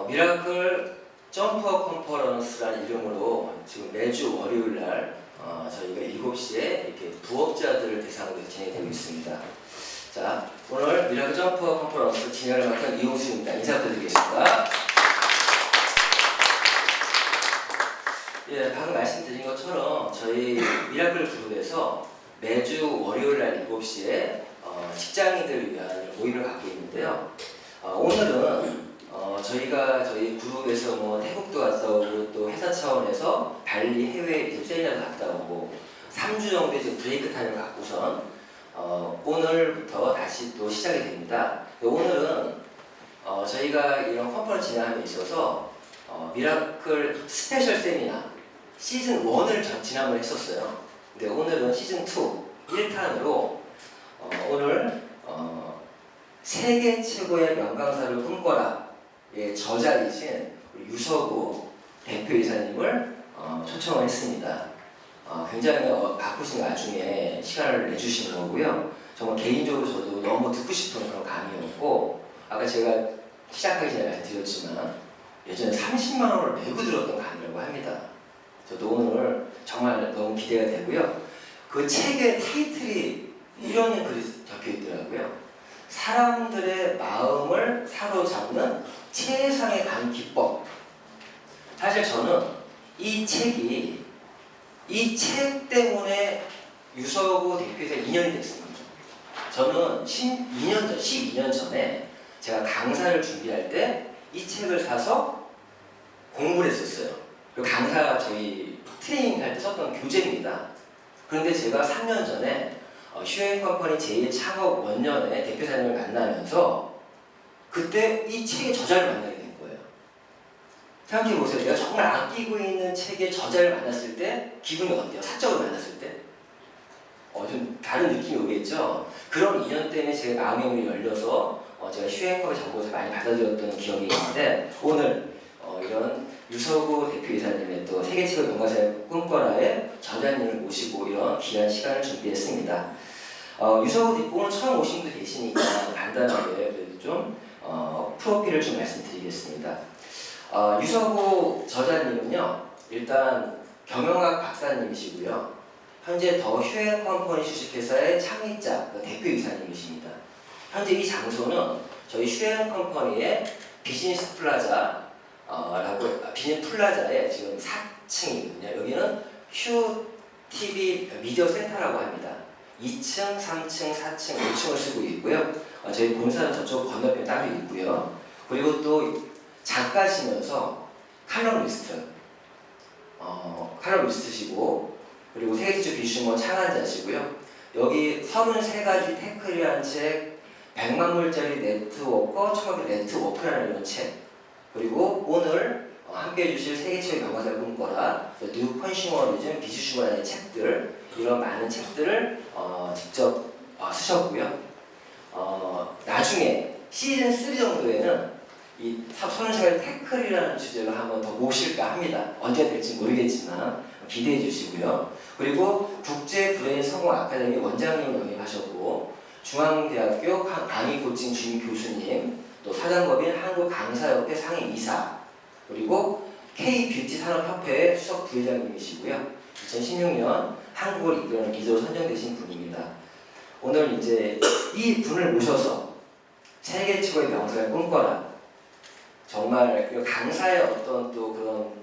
미라클 점퍼 컨퍼런스라는 이름으로 지금 매주 월요일 날 저희가 7시에 이렇게 부업자들을 대상으로 진행되고 있습니다. 자, 오늘 미라클 점퍼 컨퍼런스 진행을 맡은 이용수입니다. 인사 부탁드리겠습니다. 예, 방금 말씀드린 것처럼 저희 미라클 그룹에서 매주 월요일 날 7시에 직장인들을 위한 모임을 갖고 있는데요. 오늘은 저희가 저희 그룹에서 뭐 태국도 갔다 오고 또 회사 차원에서 발리 해외 세미나도 갔다 오고 3주 정도의 지금 브레이크 타임을 갖고선 오늘부터 다시 또 시작이 됩니다. 오늘은 저희가 이런 컨퍼런스 진행함에 있어서 미라클 스페셜 세미나 시즌 1을 지난번에 했었어요. 근데 오늘은 시즌 2 1탄으로 오늘 세계 최고의 명강사를 꿈꿔라 의 저자이신 우리 유서구 대표이사님을 초청을 했습니다. 굉장히 바쁘신 와중에 시간을 내주신 거고요. 정말 개인적으로 저도 너무 듣고 싶은 그런 강의였고, 아까 제가 시작하기 전에 말씀드렸지만 예전에 30만 원을 내고 들었던 강의라고 합니다. 저도 오늘 정말 너무 기대가 되고요. 그 책의 타이틀이 이런 글이 적혀 있더라고요. 사람들의 마음을 사로잡는 최상의 강의 기법. 사실 저는 이 책 때문에 유서구 대표에서 인연이 됐습니다. 저는 12년 전에 제가 강사를 준비할 때 이 책을 사서 공부를 했었어요. 그리고 강사 저희 트레이닝 할 때 썼던 교재입니다. 그런데 제가 3년 전에 휴행컴퍼니 제1창업 원년에 대표사님을 만나면서 그때 이 책의 저자를 만나게 된 거예요. 생각해보세요. 내가 정말 아끼고 있는 책의 저자를 만났을 때 기분이 어때요? 사적으로 만났을 때? 좀 다른 느낌이 오겠죠? 그런 인연 때문에 제 마음의 문이 열려서 제가 휴행컴퍼니 정보를 많이 받아들였던 기억이 있는데 오늘 이런 유서구 대표이사님의 또 세계 최고 명강사를 꿈꿔라의 저자님을 모시고 이런 귀한 시간을 준비했습니다. 유서구 대표 오늘 처음 오신 분도 계시니까 간단하게 그래도 좀 프로필을 좀 말씀드리겠습니다. 유서구 저자님은요, 일단 경영학 박사님이시고요. 현재 더 휴행컴퍼니 주식회사의 창립자, 대표이사님이십니다. 현재 이 장소는 저희 휴행컴퍼니의 비즈니스 플라자 비즈니스 플라자의 지금 4층이거든요. 여기는 휴 TV 미디어 센터라고 합니다. 2층, 3층, 4층, 5층을 쓰고 있고요. 저희 본사는 저쪽 건너편에 따로 있고요. 그리고 또 작가시면서 칼럼니스트시고 그리고 세계 최초 비슈머 창안자시고요. 여기 33가지 태클이라는 책, 100만 불짜리 네트워커, 1000개 네트워크라는 이런 책, 그리고 오늘 함께 해주실 세계 최고의 명강사를 꿈꿔라, 뉴 컨슈머리즘, 비즈슈머라는 책들, 이런 많은 책들을 직접 쓰셨고요. 나중에 시즌 3 정도에는 이 33가지 태클이라는 주제로 한번 더 모실까 합니다. 언제 될지 모르겠지만 기대해 주시고요. 그리고 국제 브레인 성공 아카데미 원장님 영입하셨고, 중앙대학교 강의 코칭 주임 교수님, 또 사단법인 한국강사협회 상임이사, 그리고 K뷰티 산업협회의 수석 부회장님이시고요. 2016년 한국을 이끄는 리더로 선정되신 분입니다. 오늘 이제 이 분을 모셔서 세계 최고의 명강사를 꿈꿔라, 정말 강사의 어떤 또 그런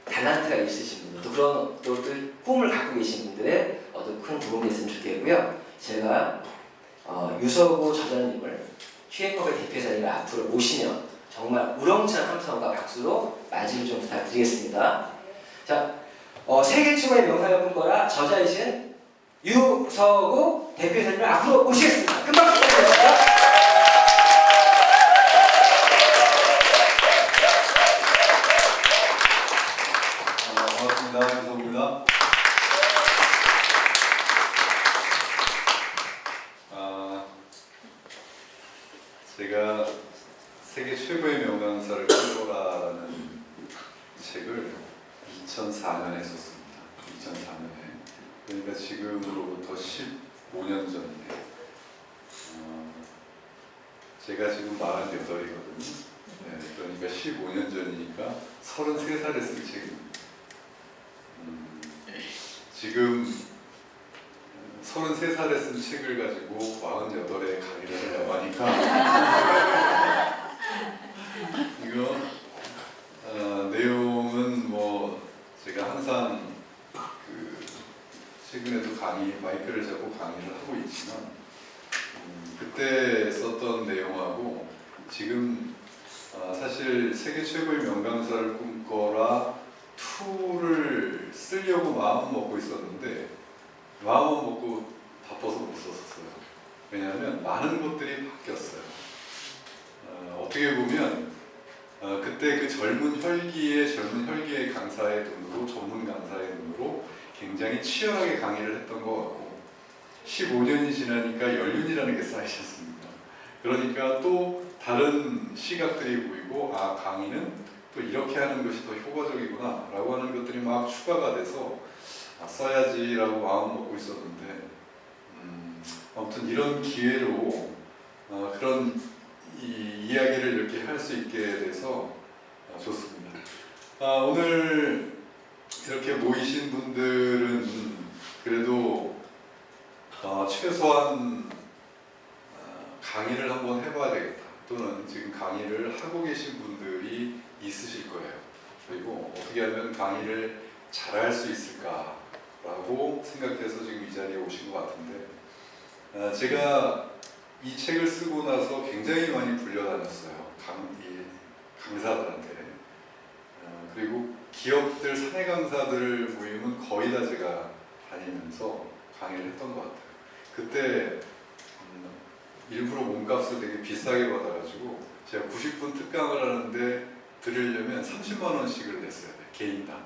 탤런트가 있으신 분들, 또 그런 또 꿈을 갖고 계신 분들의 큰 도움이 됐으면 좋겠고요. 제가 유서구 저자님을 휴행컴퍼니 대표이사님을 앞으로 모시면 정말 우렁찬 함성과 박수로 맞이를 좀 부탁드리겠습니다. 자, 세계 최고의 명상을 꿈꿔라 저자이신 유서구 대표이사님을 앞으로 모시겠습니다. 큰 박수 부탁드리겠습니다. 유서구입니다. 제가 세계 최고의 명강사를 꿈꿔라라는 책을 2004년에 썼습니다. 2004년에. 그러니까 지금으로부터 15년 전이네요. 제가 지금 48이거든요. 네, 그러니까 지가 15년 전이니까 33살에 쓴 책입니다. 지금 33살에 쓴 책을 가지고 48에 강의를 하려고 하니까 이거 내용은 뭐 제가 항상 최근에도 마이크를 잡고 강의를 하고 있지만 그때 썼던 내용하고 지금 사실 세계 최고의 명강사를 꿈꿔라 2를 쓰려고 마음 먹고 있었는데 마음 먹고 바빠서 못 썼어요. 왜냐하면 많은 것들이 바뀌었어요. 어떻게 보면 그때 그 젊은 혈기의 강사의 눈으로, 전문 강사의 눈으로 굉장히 치열하게 강의를 했던 것 같고 15년이 지나니까 연륜이라는 게 쌓이셨습니다. 그러니까 또 다른 시각들이 보이고 강의는 또 이렇게 하는 것이 더 효과적이구나 라고 하는 것들이 막 추가가 돼서 써야지 라고 마음 먹고 있었는데 아무튼 이런 기회로 그런 이야기를 이렇게 할 수 있게 돼서 좋습니다. 오늘 이렇게 모이신 분들은 그래도 최소한 강의를 한번 해봐야 되겠다, 또는 지금 강의를 하고 계신 분들이 있으실 거예요. 그리고 어떻게 하면 강의를 잘할 수 있을까라고 생각해서 지금 이 자리에 오신 것 같은데, 제가 이 책을 쓰고 나서 굉장히 많이 불려다녔어요. 강사들한테. 그리고 기업들 사내 강사들 모임은 거의 다 제가 다니면서 강의를 했던 것 같아요. 그때 일부러 몸값을 되게 비싸게 받아가지고 제가 90분 특강을 하는데 들으려면 30만 원씩을 냈어야 돼. 개인당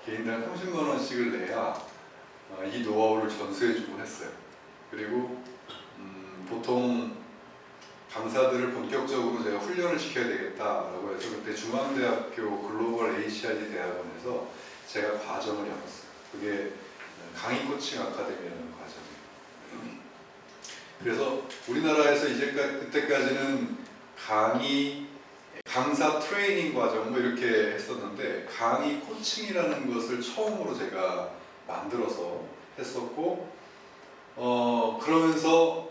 30만 원씩을 내야 이 노하우를 전수해주곤 했어요. 그리고 보통 강사들을 본격적으로 제가 훈련을 시켜야 되겠다라고 해서 그때 중앙대학교 글로벌 HRD 대학원에서 제가 과정을 해봤어요. 그게 강의 코칭 아카데미라는 과정이에요. 그래서 우리나라에서 그때까지는 강사 트레이닝 과정 뭐 이렇게 했었는데 강의 코칭이라는 것을 처음으로 제가 만들어서 했었고, 그러면서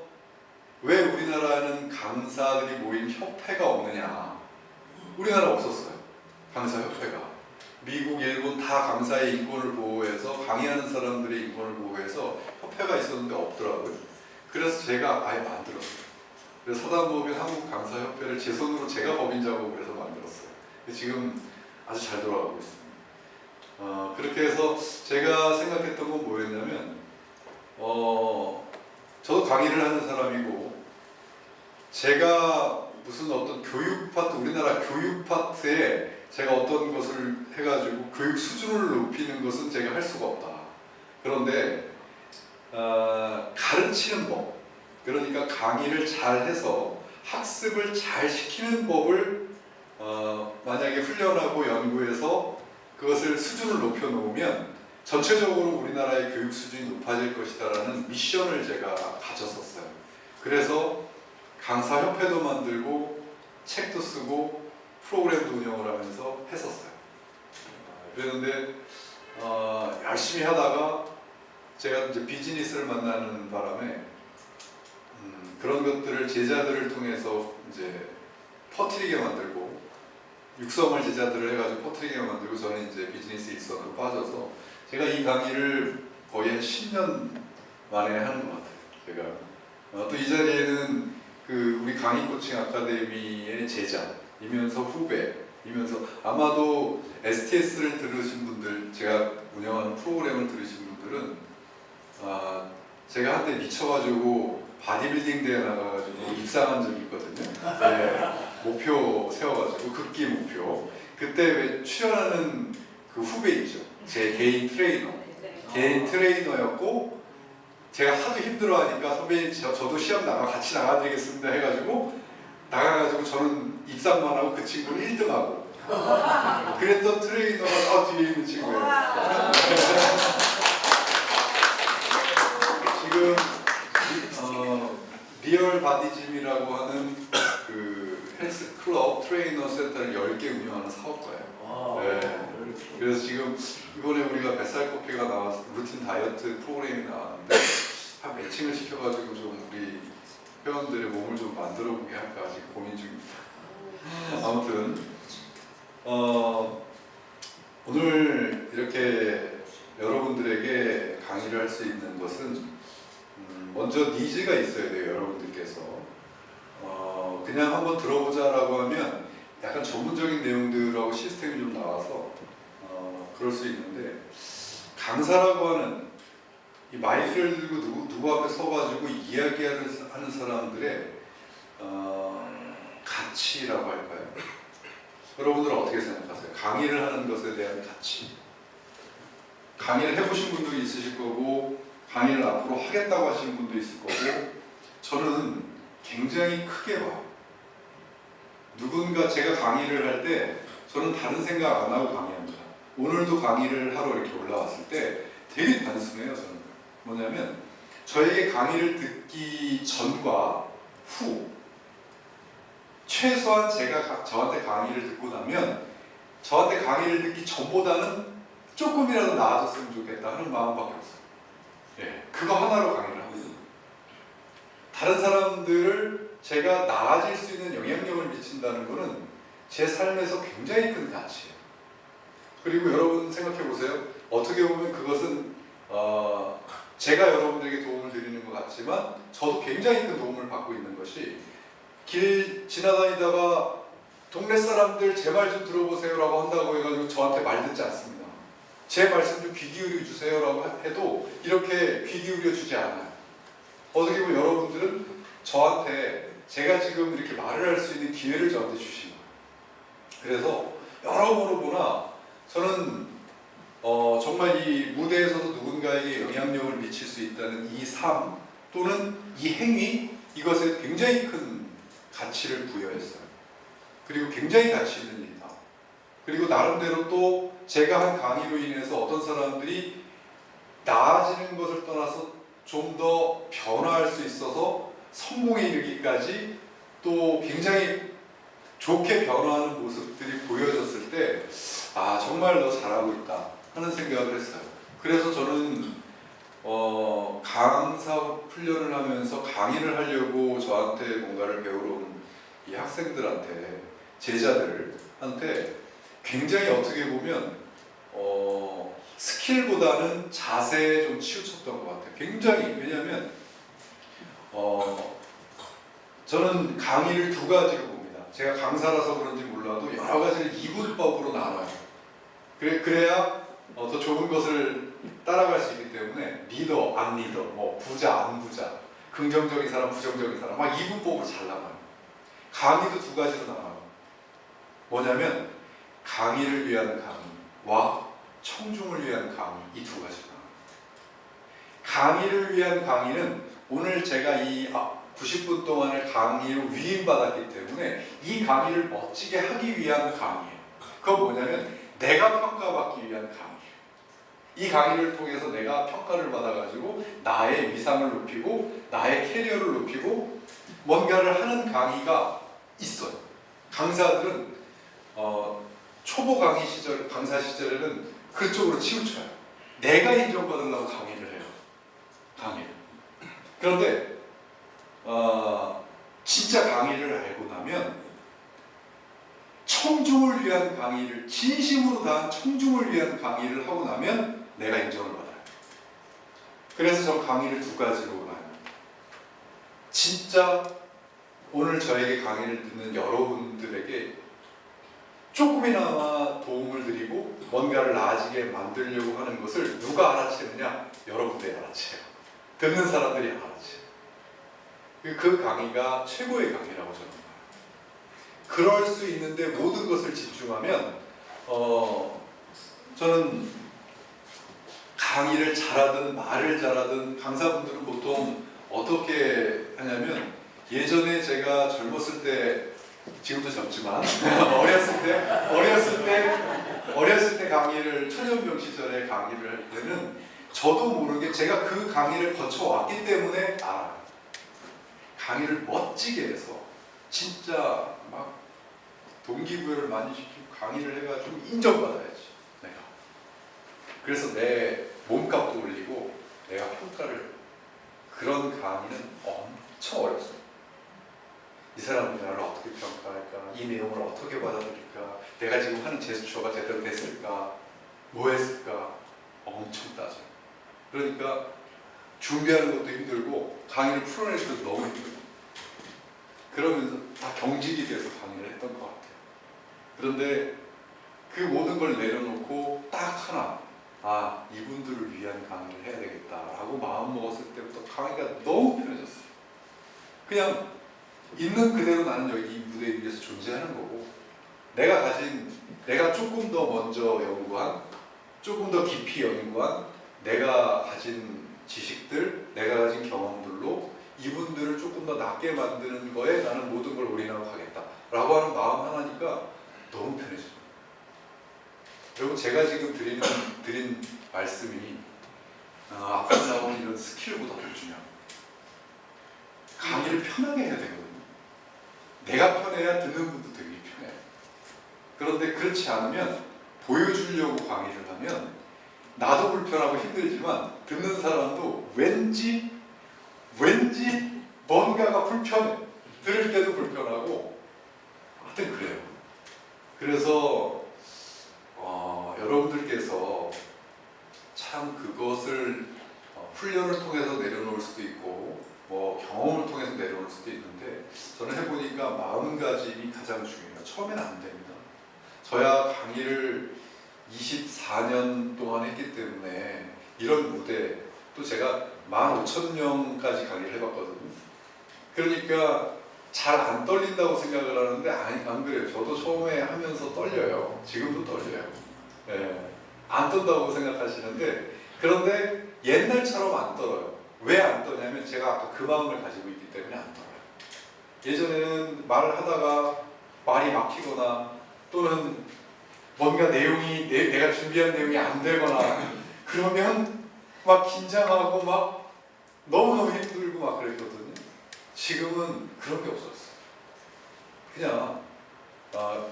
왜 우리나라는 강사들이 모인 협회가 없느냐? 우리나라 없었어요. 강사협회가. 미국, 일본 다 강사의 인권을 보호해서 강의하는 사람들의 인권을 보호해서 협회가 있었는데 없더라고요. 그래서 제가 아예 만들었어요. 그래서 사단법인 한국강사협회를 제 손으로 제가 법인 작업을 해서 만들었어요. 지금 아주 잘 돌아가고 있습니다. 그렇게 해서 제가 생각했던 건 뭐였냐면 저도 강의를 하는 사람이고 제가 무슨 어떤 교육 파트, 우리나라 교육 파트에 제가 어떤 것을 해가지고 교육 수준을 높이는 것은 제가 할 수가 없다. 그런데 가르치는 법, 그러니까 강의를 잘 해서 학습을 잘 시키는 법을 만약에 훈련하고 연구해서 그것을 수준을 높여놓으면 전체적으로 우리나라의 교육 수준이 높아질 것이다라는 미션을 제가 가졌었어요. 그래서 강사협회도 만들고 책도 쓰고 프로그램도 운영을 하면서 했었어요. 그랬는데 열심히 하다가 제가 이제 비즈니스를 만나는 바람에 그런 것들을 제자들을 통해서 이제 퍼뜨리게 만들고 육성을 제자들을 해가지고 퍼뜨리게 만들고 저는 이제 비즈니스 일선으로 빠져서 제가 이 강의를 거의 한 10년 만에 하는 것 같아요. 제가 또 이 자리에는 우리 강의 코칭 아카데미의 제자이면서 후배이면서 아마도 STS를 들으신 분들, 제가 운영하는 프로그램을 들으신 분들은 제가 한때 미쳐가지고 바디빌딩 대회 나가가지고 입상한 적이 있거든요. 네, 목표 세워가지고 극기 목표. 그때 왜 출연하는 그 후배이죠. 제 개인 트레이너였고 제가 하도 힘들어하니까 선배님 저도 시합 같이 나가드리겠습니다 해가지고 나가가지고 저는 입상만 하고 그 친구는 1등하고 그랬던 트레이너가 뒤에 있는 친구예요. 지금 리얼 바디짐이라고 하는 그 헬스 클럽 트레이너 센터를 10개 운영하는 사업가예요. 네. 그래서 지금 이번에 우리가 뱃살 커피가 나와서 루틴 다이어트 프로그램이 나왔는데 한 매칭을 시켜가지고 좀 우리 회원들의 몸을 좀 만들어보게 할까 지금 고민 중입니다. 아무튼 오늘 이렇게 여러분들에게 강의를 할 수 있는 것은 먼저 니즈가 있어야 돼요. 여러분들께서 그냥 한번 들어보자라고 하면 약간 전문적인 내용들하고 시스템이 좀 나와서 그럴 수 있는데, 강사라고 하는 이 마이크를 들고 누구 앞에 서가지고 이야기하는 사람들의 가치라고 할까요? 여러분들은 어떻게 생각하세요? 강의를 하는 것에 대한 가치. 강의를 해보신 분도 있으실 거고 강의를 앞으로 하겠다고 하시는 분도 있을 거고, 저는 굉장히 크게 봐요. 누군가 제가 강의를 할 때 저는 다른 생각 안 하고 강의합니다. 오늘도 강의를 하러 이렇게 올라왔을 때 되게 단순해요. 저는 뭐냐면 저에게 강의를 듣기 전과 후, 최소한 제가 저한테 강의를 듣고 나면 저한테 강의를 듣기 전보다는 조금이라도 나아졌으면 좋겠다 하는 마음밖에 없어요. 예, 그거 하나로 강의를 하거든요. 다른 사람들을 제가 나아질 수 있는 영향력을 미친다는 것은 제 삶에서 굉장히 큰 가치예요. 그리고 여러분 생각해 보세요. 어떻게 보면 그것은 제가 여러분들에게 도움을 드리는 것 같지만 저도 굉장히 큰 도움을 받고 있는 것이, 길 지나다니다가 동네 사람들 제 말 좀 들어보세요 라고 한다고 해가지고 저한테 말 듣지 않습니다. 제 말씀 좀 귀 기울여 주세요 라고 해도 이렇게 귀 기울여 주지 않아요. 어떻게 보면 여러분들은 저한테 제가 지금 이렇게 말을 할 수 있는 기회를 저한테 주신 거예요. 그래서 여러모로 보나 저는 정말 이 무대에 서서 누군가에게 영향력을 미칠 수 있다는 이 삶 또는 이 행위, 이것에 굉장히 큰 가치를 부여했어요. 그리고 굉장히 가치 있는 일이다. 그리고 나름대로 또 제가 한 강의로 인해서 어떤 사람들이 나아지는 것을 떠나서 좀 더 변화할 수 있어서 성공에 이르기까지 또 굉장히 좋게 변화하는 모습들이 보여졌을 때, 아, 정말 너 잘하고 있다 하는 생각을 했어요. 그래서 저는 강사 훈련을 하면서 강의를 하려고 저한테 뭔가를 배우러 온 이 학생들한테, 제자들한테 굉장히 어떻게 보면 스킬보다는 자세에 좀 치우쳤던 것 같아요. 굉장히. 왜냐하면 저는 강의를 두 가지로 봅니다. 제가 강사라서 그런지 몰라도 여러 가지를 이분법으로 나눠요. 그래야 더 좋은 것을 따라갈 수 있기 때문에, 리더, 안 리더, 뭐 부자, 안 부자, 긍정적인 사람, 부정적인 사람, 막 이분법으로 잘 나눠요. 강의도 두 가지로 나눠요. 뭐냐면 강의를 위한 강의와 청중을 위한 강의, 이 두 가지가. 강의를 위한 강의는 오늘 제가 이 90분 동안을 강의로 위임받았기 때문에 이 강의를 멋지게 하기 위한 강의예요. 그건 뭐냐면 내가 평가받기 위한 강의예요. 이 강의를 통해서 내가 평가를 받아가지고 나의 위상을 높이고 나의 캐리어를 높이고 뭔가를 하는 강의가 있어요. 강사들은 초보 강사 시절에는 그쪽으로 치우쳐요. 내가 인정받으려고 강의를 해요. 강의를. 그런데 진짜 강의를 알고 나면 청중을 위한 강의를, 진심으로 다한 청중을 위한 강의를 하고 나면 내가 인정을 받아요. 그래서 저 강의를 두 가지로 나눠요. 진짜 오늘 저에게 강의를 듣는 여러분들에게 조금이나마 도움을 드리고 뭔가를 나아지게 만들려고 하는 것을 누가 알아채느냐? 여러분들이 알아채요. 듣는 사람들이 알아채요. 그 강의가 최고의 강의라고 저는 봐요. 그럴 수 있는데 모든 것을 집중하면 저는 강의를 잘하든 말을 잘하든, 강사분들은 보통 어떻게 하냐면, 예전에 제가 젊었을 때, 지금도 젊지만 어렸을 때 강의를, 천연병 시절에 강의를 할 때는 저도 모르게 제가 그 강의를 거쳐왔기 때문에 알아요. 강의를 멋지게 해서 진짜 막 동기부여를 많이 시키고 강의를 해가지고 인정받아야지 내가. 그래서 내 몸값도 올리고 내가 평가를, 그런 강의는 엄청 어렵습니다. 이 사람이 나를 어떻게 평가할까? 이 내용을 어떻게 받아들일까? 내가 지금 하는 제스처가 제대로 됐을까? 뭐 했을까? 엄청 따져요. 그러니까 준비하는 것도 힘들고 강의를 풀어낼 때도 너무 힘들고, 그러면서 다 경직이 돼서 강의를 했던 것 같아요. 그런데 그 모든 걸 내려놓고 딱 하나, 이분들을 위한 강의를 해야 되겠다라고 마음 먹었을 때부터 강의가 너무 편해졌어요. 그냥 있는 그대로 나는 여기 이 무대 위에서 존재하는 거고, 내가 조금 더 먼저 연구한, 조금 더 깊이 연구한 내가 가진 지식들, 내가 가진 경험들로 이분들을 조금 더 낫게 만드는 거에 나는 모든 걸 올인하고 가겠다라고 하는 마음 하나니까 너무 편해져요. 그리고 제가 지금 드린 말씀이 앞으로 나오는 이런 스킬보다 더 중요합니다. 강의를 편하게 해야 되거든요. 내가 편해야 듣는 분도 되게 편해요. 그런데 그렇지 않으면, 보여주려고 강의를 하면 나도 불편하고 힘들지만 듣는 사람도 왠지 뭔가가 불편해. 들을 때도 불편하고, 하여튼 그래요. 그래서 여러분들께서 참 그것을 훈련을 통해서 내려놓을 수도 있고 뭐 경험을 통해서 내려올 수도 있는데, 저는 해보니까 마음가짐이 가장 중요해요. 처음엔 안 됩니다. 저야 강의를 24년 동안 했기 때문에 이런 무대, 또 제가 15,000명까지 강의를 해봤거든요. 그러니까 잘 안 떨린다고 생각을 하는데 안 그래요. 저도 처음에 하면서 떨려요. 지금도 떨려요. 네. 안 떤다고 생각하시는데, 그런데 옛날처럼 안 떨어요. 왜 안 떠냐면 제가 아까 그 마음을 가지고 있기 때문에 안 떨어요. 예전에는 말을 하다가 말이 막히거나, 또는 뭔가 내용이 내가 준비한 내용이 안 되거나 그러면 막 긴장하고 막 너무너무 힘들고 막 그랬거든요. 지금은 그런 게 없었어요. 그냥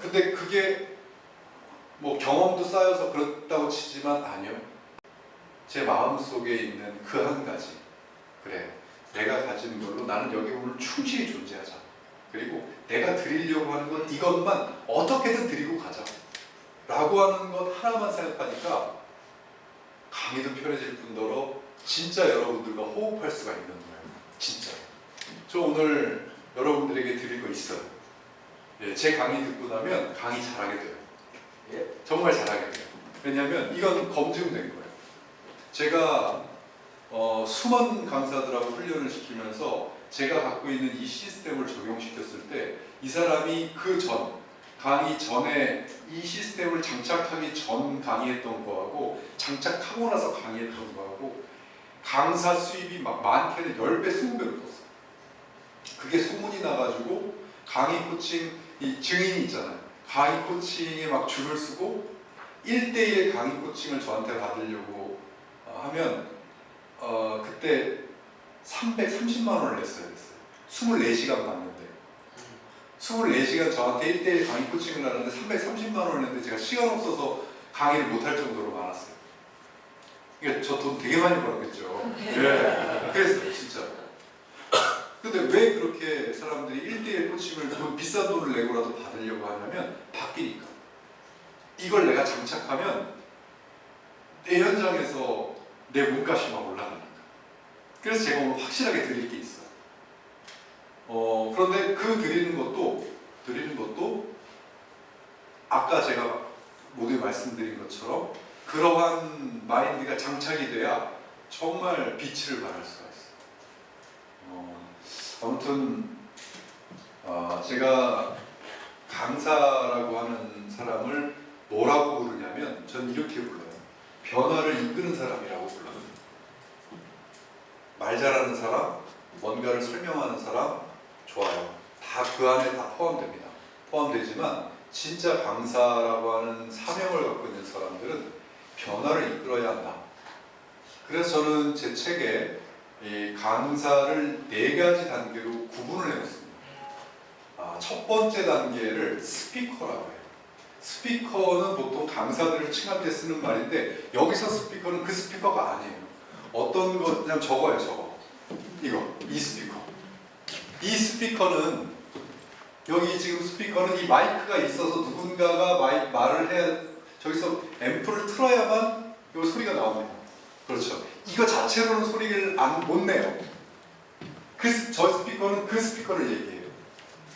근데 그게 뭐 경험도 쌓여서 그렇다고 치지만 아니요. 제 마음속에 있는 그 한 가지, 그래, 내가 가진 걸로 나는 여기 오늘 충실히 존재하자. 그리고 내가 드리려고 하는 건 이것만 어떻게든 드리고 가자 라고 하는 것 하나만 생각하니까 강의도 편해질 뿐더러 진짜 여러분들과 호흡할 수가 있는 거예요. 진짜. 저 오늘 여러분들에게 드릴 거 있어요. 예, 제 강의 듣고 나면 강의 잘하게 돼요. 예, 정말 잘하게 돼요. 왜냐하면 이건 검증된 거예요. 제가 수많은 강사들하고 훈련을 시키면서 제가 갖고 있는 이 시스템을 적용시켰을 때, 이 사람이 강의 전에 이 시스템을 장착하기 전 강의했던 거하고 장착하고 나서 강의했던 거하고 강사 수입이 막 많게는 10배, 20배로 떴어요. 그게 소문이 나가지고 강의 코칭, 이 증인이 있잖아요. 강의 코칭에 막 줄을 서고 1대1 강의 코칭을 저한테 받으려고 하면 그때 330만 원을 냈어야 됐어요. 24시간 받는데 24시간 저한테 1대1 강의 코칭을 하는데 330만 원을 냈는데 제가 시간 없어서 강의를 못할 정도로 많았어요. 그러니까 저 돈 되게 많이 벌었겠죠. 네. 그랬어요, 진짜. 근데 왜 그렇게 사람들이 1대1 코칭을 비싼 돈을 내고라도 받으려고 하냐면 바뀌니까. 이걸 내가 장착하면 내 현장에서 내 몸값이 막 올라가니까. 그래서 제가 오늘 확실하게 드릴 게 있어요. 그런데 그 드리는 것도 아까 제가 모두에 말씀드린 것처럼 그러한 마인드가 장착이 돼야 정말 빛을 발할 수가 있어요. 아무튼 제가 강사라고 하는 사람을 뭐라고 부르냐면 전 이렇게 불러요. 변화를 이끄는 사람이라고 불러요. 말 잘하는 사람, 뭔가를 설명하는 사람, 좋아요. 다 그 안에 다 포함됩니다. 포함되지만 진짜 강사라고 하는 사명을 갖고 있는 사람들은 변화를 이끌어야 한다. 그래서 저는 제 책에 이 강사를 4가지 단계로 구분을 해놨습니다. 첫 번째 단계를 스피커라고 해요. 스피커는 보통 강사들을 칭할 때 쓰는 말인데 여기서 스피커는 그 스피커가 아니에요. 어떤 거 그냥 저거예요, 저거. 이 스피커. 이 스피커는 여기 지금 스피커는 이 마이크가 있어서 누군가가 말을 해야 저기서 앰프를 틀어야만 이 소리가 나옵니다. 그렇죠. 이거 자체로는 소리를 못 내요. 저 스피커는 그 스피커를 얘기해요.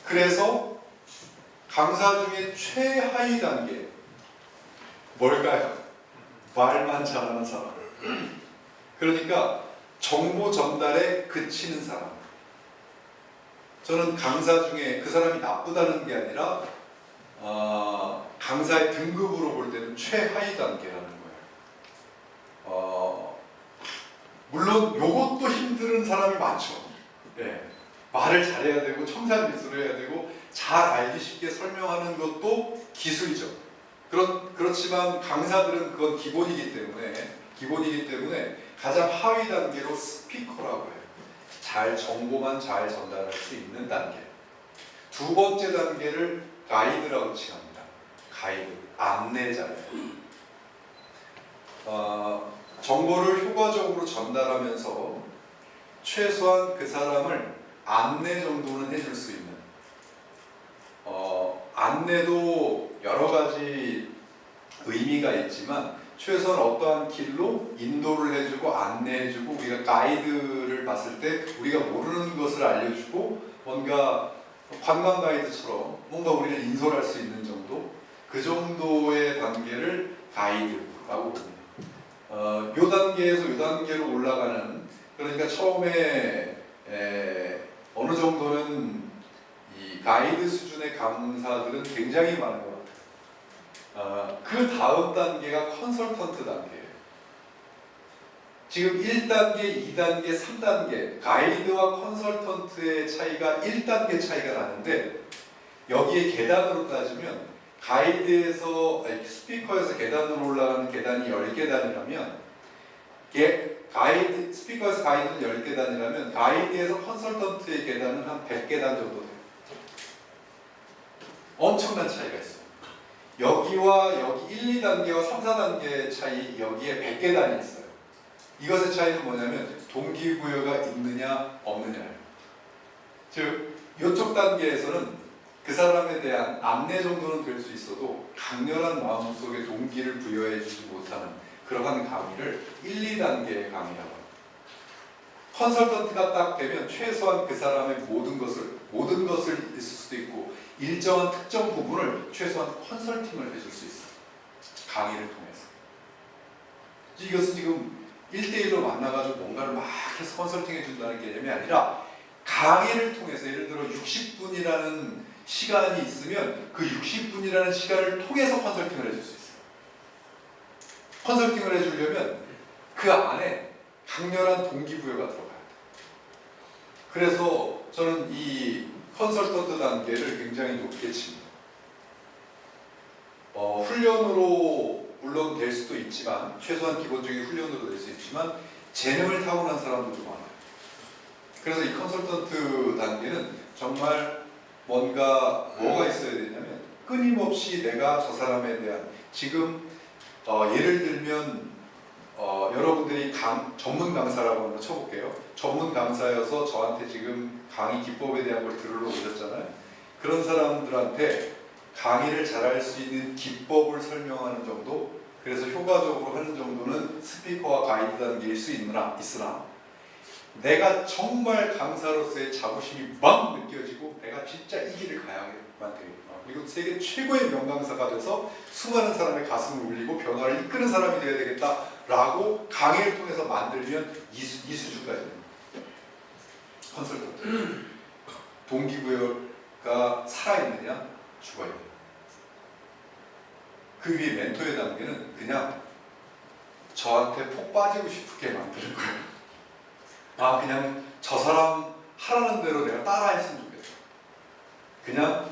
그래서 강사 중에 최하위 단계 뭘까요? 말만 잘하는 사람. 그러니까 정보 전달에 그치는 사람. 저는 강사 중에 그 사람이 나쁘다는 게 아니라 강사의 등급으로 볼 때는 최하위 단계라는 거예요. 물론 요것도 힘든 사람이 많죠. 예. 말을 잘해야 되고 첨단 기술을 해야 되고 잘 알기 쉽게 설명하는 것도 기술이죠. 그렇지만 강사들은 그건 기본이기 때문에 가장 하위 단계로 스피커라고 해요. 정보만 잘 전달할 수 있는 단계. 두 번째 단계를 가이드라고 칭합니다. 가이드, 안내자예요. 정보를 효과적으로 전달하면서 최소한 그 사람을 안내 정도는 해줄 수 있는 안내도 여러 가지 의미가 있지만 최소한 어떠한 길로 인도를 해주고 안내해주고 우리가 가이드를 봤을 때 우리가 모르는 것을 알려주고 뭔가 관광 가이드처럼 뭔가 우리를 인솔할 수 있는 정도 그 정도의 단계를 가이드라고 봅니다. 요 단계에서 요 단계로 올라가는 그러니까 처음에 어느 정도는 이 가이드 수준의 강사들은 굉장히 많은 것 같아요. 그 다음 단계가 컨설턴트 단계예요. 지금 1단계, 2단계, 3단계 가이드와 컨설턴트의 차이가 1단계 차이가 나는데 여기에 계단으로 따지면 가이드에서 스피커에서 계단으로 올라가는 계단이 10계단이라면 스피커에서 가이드는 10계단이라면 가이드에서 컨설턴트의 계단은 한 100계단 정도 돼요. 엄청난 차이가 있어요. 여기와 여기 1, 2단계와 3, 4단계 차이 여기에 100계단이 있어요. 이것의 차이는 뭐냐면 동기부여가 있느냐 없느냐예요. 즉 이쪽 단계에서는 그 사람에 대한 안내 정도는 될 수 있어도 강렬한 마음속에 동기를 부여해주지 못하는 그러한 강의를 1, 2단계의 강의라고 합니다. 컨설턴트가 딱 되면 최소한 그 사람의 모든 것을 있을 수도 있고 일정한 특정 부분을 최소한 컨설팅을 해줄 수 있어요. 강의를 통해서. 이것은 지금 1대1로 만나가지고 뭔가를 막 해서 컨설팅 해준다는 개념이 아니라 강의를 통해서 예를 들어 60분이라는 시간이 있으면 그 60분이라는 시간을 통해서 컨설팅을 해줄 수 있어요. 컨설팅을 해주려면 그 안에 강렬한 동기부여가 들어가요. 그래서 저는 이 컨설턴트 단계를 굉장히 높게 칩니다. 훈련으로 물론 될 수도 있지만 최소한 기본적인 훈련으로 될 수 있지만 재능을 타고난 사람들도 많아요. 그래서 이 컨설턴트 단계는 정말 뭐가 있어야 되냐면 끊임없이 내가 저 사람에 대한 지금 예를 들면 여러분들이 전문 강사라고 한번 쳐볼게요. 전문 강사여서 저한테 지금 강의 기법에 대한 걸 들으러 오셨잖아요. 그런 사람들한테 강의를 잘할 수 있는 기법을 설명하는 정도, 그래서 효과적으로 하는 정도는 스피커와 가이드 단계일 수 있으나 내가 정말 강사로서의 자부심이 막 느껴지고 내가 진짜 이 길을 가야 만들겠구나. 그리고 세계 최고의 명강사가 돼서 수많은 사람의 가슴을 울리고 변화를 이끄는 사람이 되어야 되겠다라고 강의를 통해서 만들면 이 수준까지는 컨설턴트. 동기부여가 살아있느냐 죽어있느냐. 그 위에 멘토의 단계는 그냥 저한테 폭 빠지고 싶게 만드는 거예요. 그냥 저 사람 하라는 대로 내가 따라했으면 좋겠어. 그냥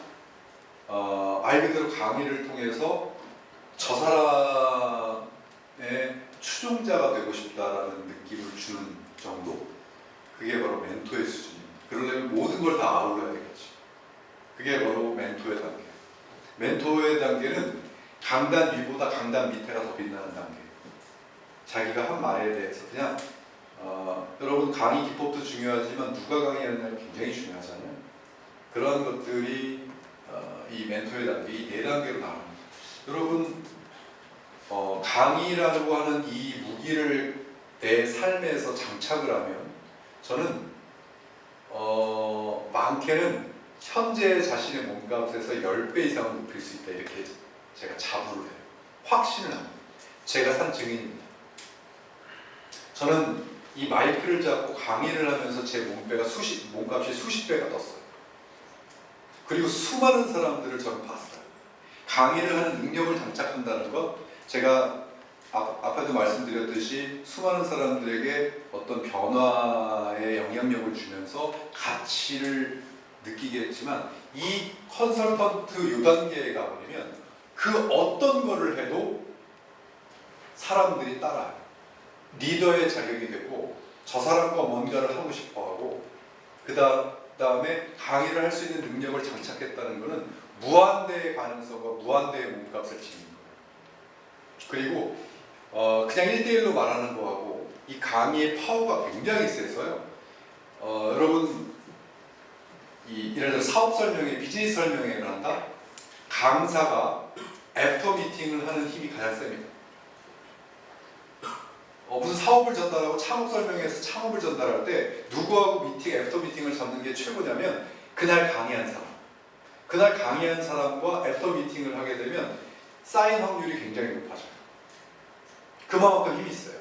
말 그대로 강의를 통해서 저 사람의 추종자가 되고 싶다라는 느낌을 주는 정도. 그게 바로 멘토의 수준입니다. 그러려면 모든 걸 다 아울러야 되겠지. 그게 바로 멘토의 단계. 멘토의 단계는 강단 위보다 강단 밑에가 더 빛나는 단계. 자기가 한 말에 대해서 그냥 여러분 강의 기법도 중요하지만 누가 강의하느냐가 굉장히 중요하잖아요. 그런 것들이 이 멘토의 단계, 이 네 단계로 나옵니다. 여러분 강의라고 하는 이 무기를 내 삶에서 장착을 하면 저는 많게는 현재 자신의 몸값에서 10배 이상을 높일 수 있다 이렇게 제가 자부를 해요. 확신을 합니다. 제가 산 증인입니다. 저는 이 마이크를 잡고 강의를 하면서 제 몸값이 수십 배가 떴어요. 그리고 수많은 사람들을 저는 봤어요. 강의를 하는 능력을 장착한다는 것, 제가 앞에도 말씀드렸듯이 수많은 사람들에게 어떤 변화의 영향력을 주면서 가치를 느끼게 했지만 이 컨설턴트 요 단계에 가버리면 그 어떤 거를 해도 사람들이 따라요. 리더의 자격이 되고 저 사람과 뭔가를 하고 싶어하고 그 다음에 강의를 할 수 있는 능력을 장착했다는 것은 무한대의 가능성과 무한대의 몸값을 지닌 거예요. 그리고 그냥 1대1로 말하는 거하고 이 강의의 파워가 굉장히 세서요. 여러분 예를 들어 사업 설명회, 비즈니스 설명회를 한다? 강사가 애프터 미팅을 하는 힘이 가장 셉니다. 무슨 사업을 전달하고 창업 설명회에서 창업을 전달할 때 누구하고 애프터 미팅을 잡는 게 최고냐면 그날 강의한 사람. 그날 강의한 사람과 애프터 미팅을 하게 되면 쌓인 확률이 굉장히 높아져요. 그만큼 힘이 있어요.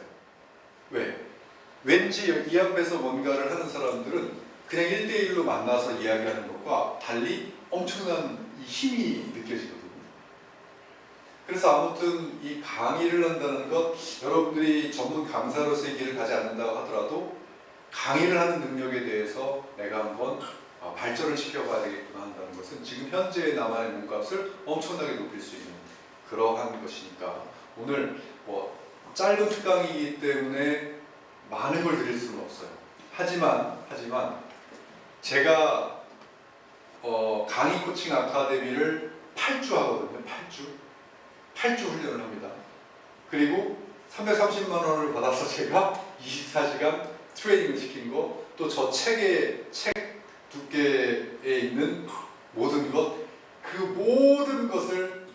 왜? 왠지 이 앞에서 뭔가를 하는 사람들은 그냥 1대1로 만나서 이야기하는 것과 달리 엄청난 힘이 느껴지거든요. 그래서 아무튼 이 강의를 한다는 것, 여러분들이 전문 강사로서의 길을 가지 않는다고 하더라도 강의를 하는 능력에 대해서 내가 한번 발전을 시켜봐야 되겠구나 한다는 것은 지금 현재의 나만의 몸값을 엄청나게 높일 수 있는 그러한 것이니까 오늘 짧은 특강이기 때문에 많은 걸 드릴 수는 없어요. 하지만 제가 강의 코칭 아카데미를 8주 하거든요. 8주 훈련을 합니다. 그리고 330만 원을 받아서 제가 24시간 트레이닝을 시킨 거, 또 저 책 두께에 있는 모든 것, 그 모든 것을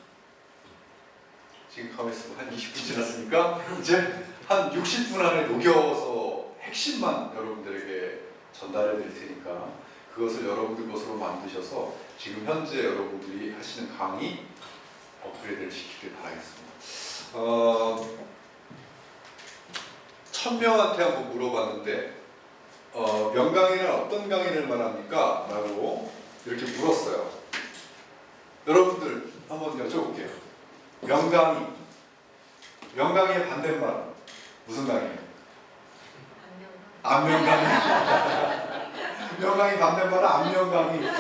지금 가만있어 한 20분 지났으니까 이제 한 60분 안에 녹여서 핵심만 여러분들에게 전달해 드릴 테니까 그것을 여러분들 것으로 만드셔서 지금 현재 여러분들이 하시는 강의 업그레이드를 시키길 바라겠습니다. 1000명한테 한번 물어봤는데 명강의는 어떤 강의를 말합니까? 라고 이렇게 물었어요. 여러분들 한번 여쭤볼게요. 명강의의 반대말은 무슨 강의예요? 안명강의. 명강의 반대말은 안명강의.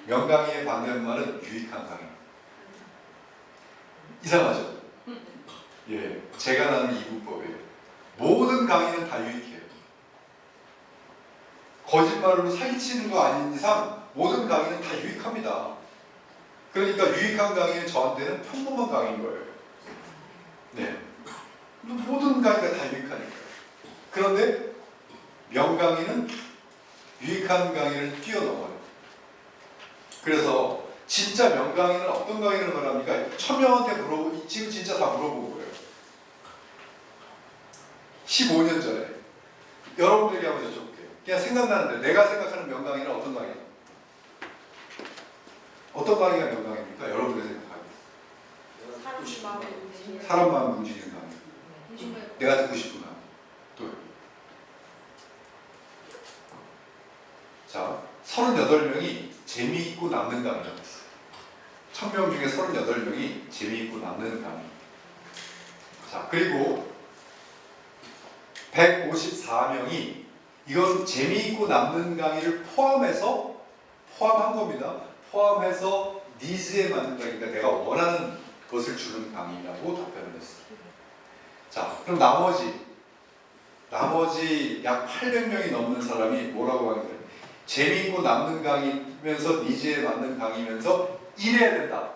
명강의의 반대말은 유익한 강의. 이상하죠? 예, 제가 나는 이분법이에요. 모든 강의는 다 유익해요. 거짓말로 사기치는 거 아닌 이상 모든 강의는 다 유익합니다. 그러니까 유익한 강의는 저한테는 평범한 강의인 거예요. 네, 모든 강의가 다 유익하니까요. 그런데 명강의는 유익한 강의를 뛰어넘어요. 그래서 진짜 명강의는 어떤 강의를 말합니까? 1000명한테 지금 진짜 다 물어본 거예요. 15년 전에 여러분들에게 한번 여쭤볼게요. 그냥 생각나는데 내가 생각하는 명강의는 어떤 강의예요? 어떤 강의가 명강입니까? 여러분들이 생각하는 사람 마음 움직이는 강의. 내가 듣고 싶은 강의. 또 자, 38명이 재미있고 남는 강의라고 했어요. 1000명 중에 38명이 재미있고 남는 강의. 자, 그리고 154명이 이건 재미있고 남는 강의를 포함한 겁니다. 포함해서 니즈에 맞는 강의니까 내가 원하는 것을 주는 강의라고 답변을 했어요. 자, 그럼 나머지 약 800명이 넘는 사람이 뭐라고 하는데 재미있고 남는 강의 강의면서 니즈에 맞는 강의면서 이래야 된다.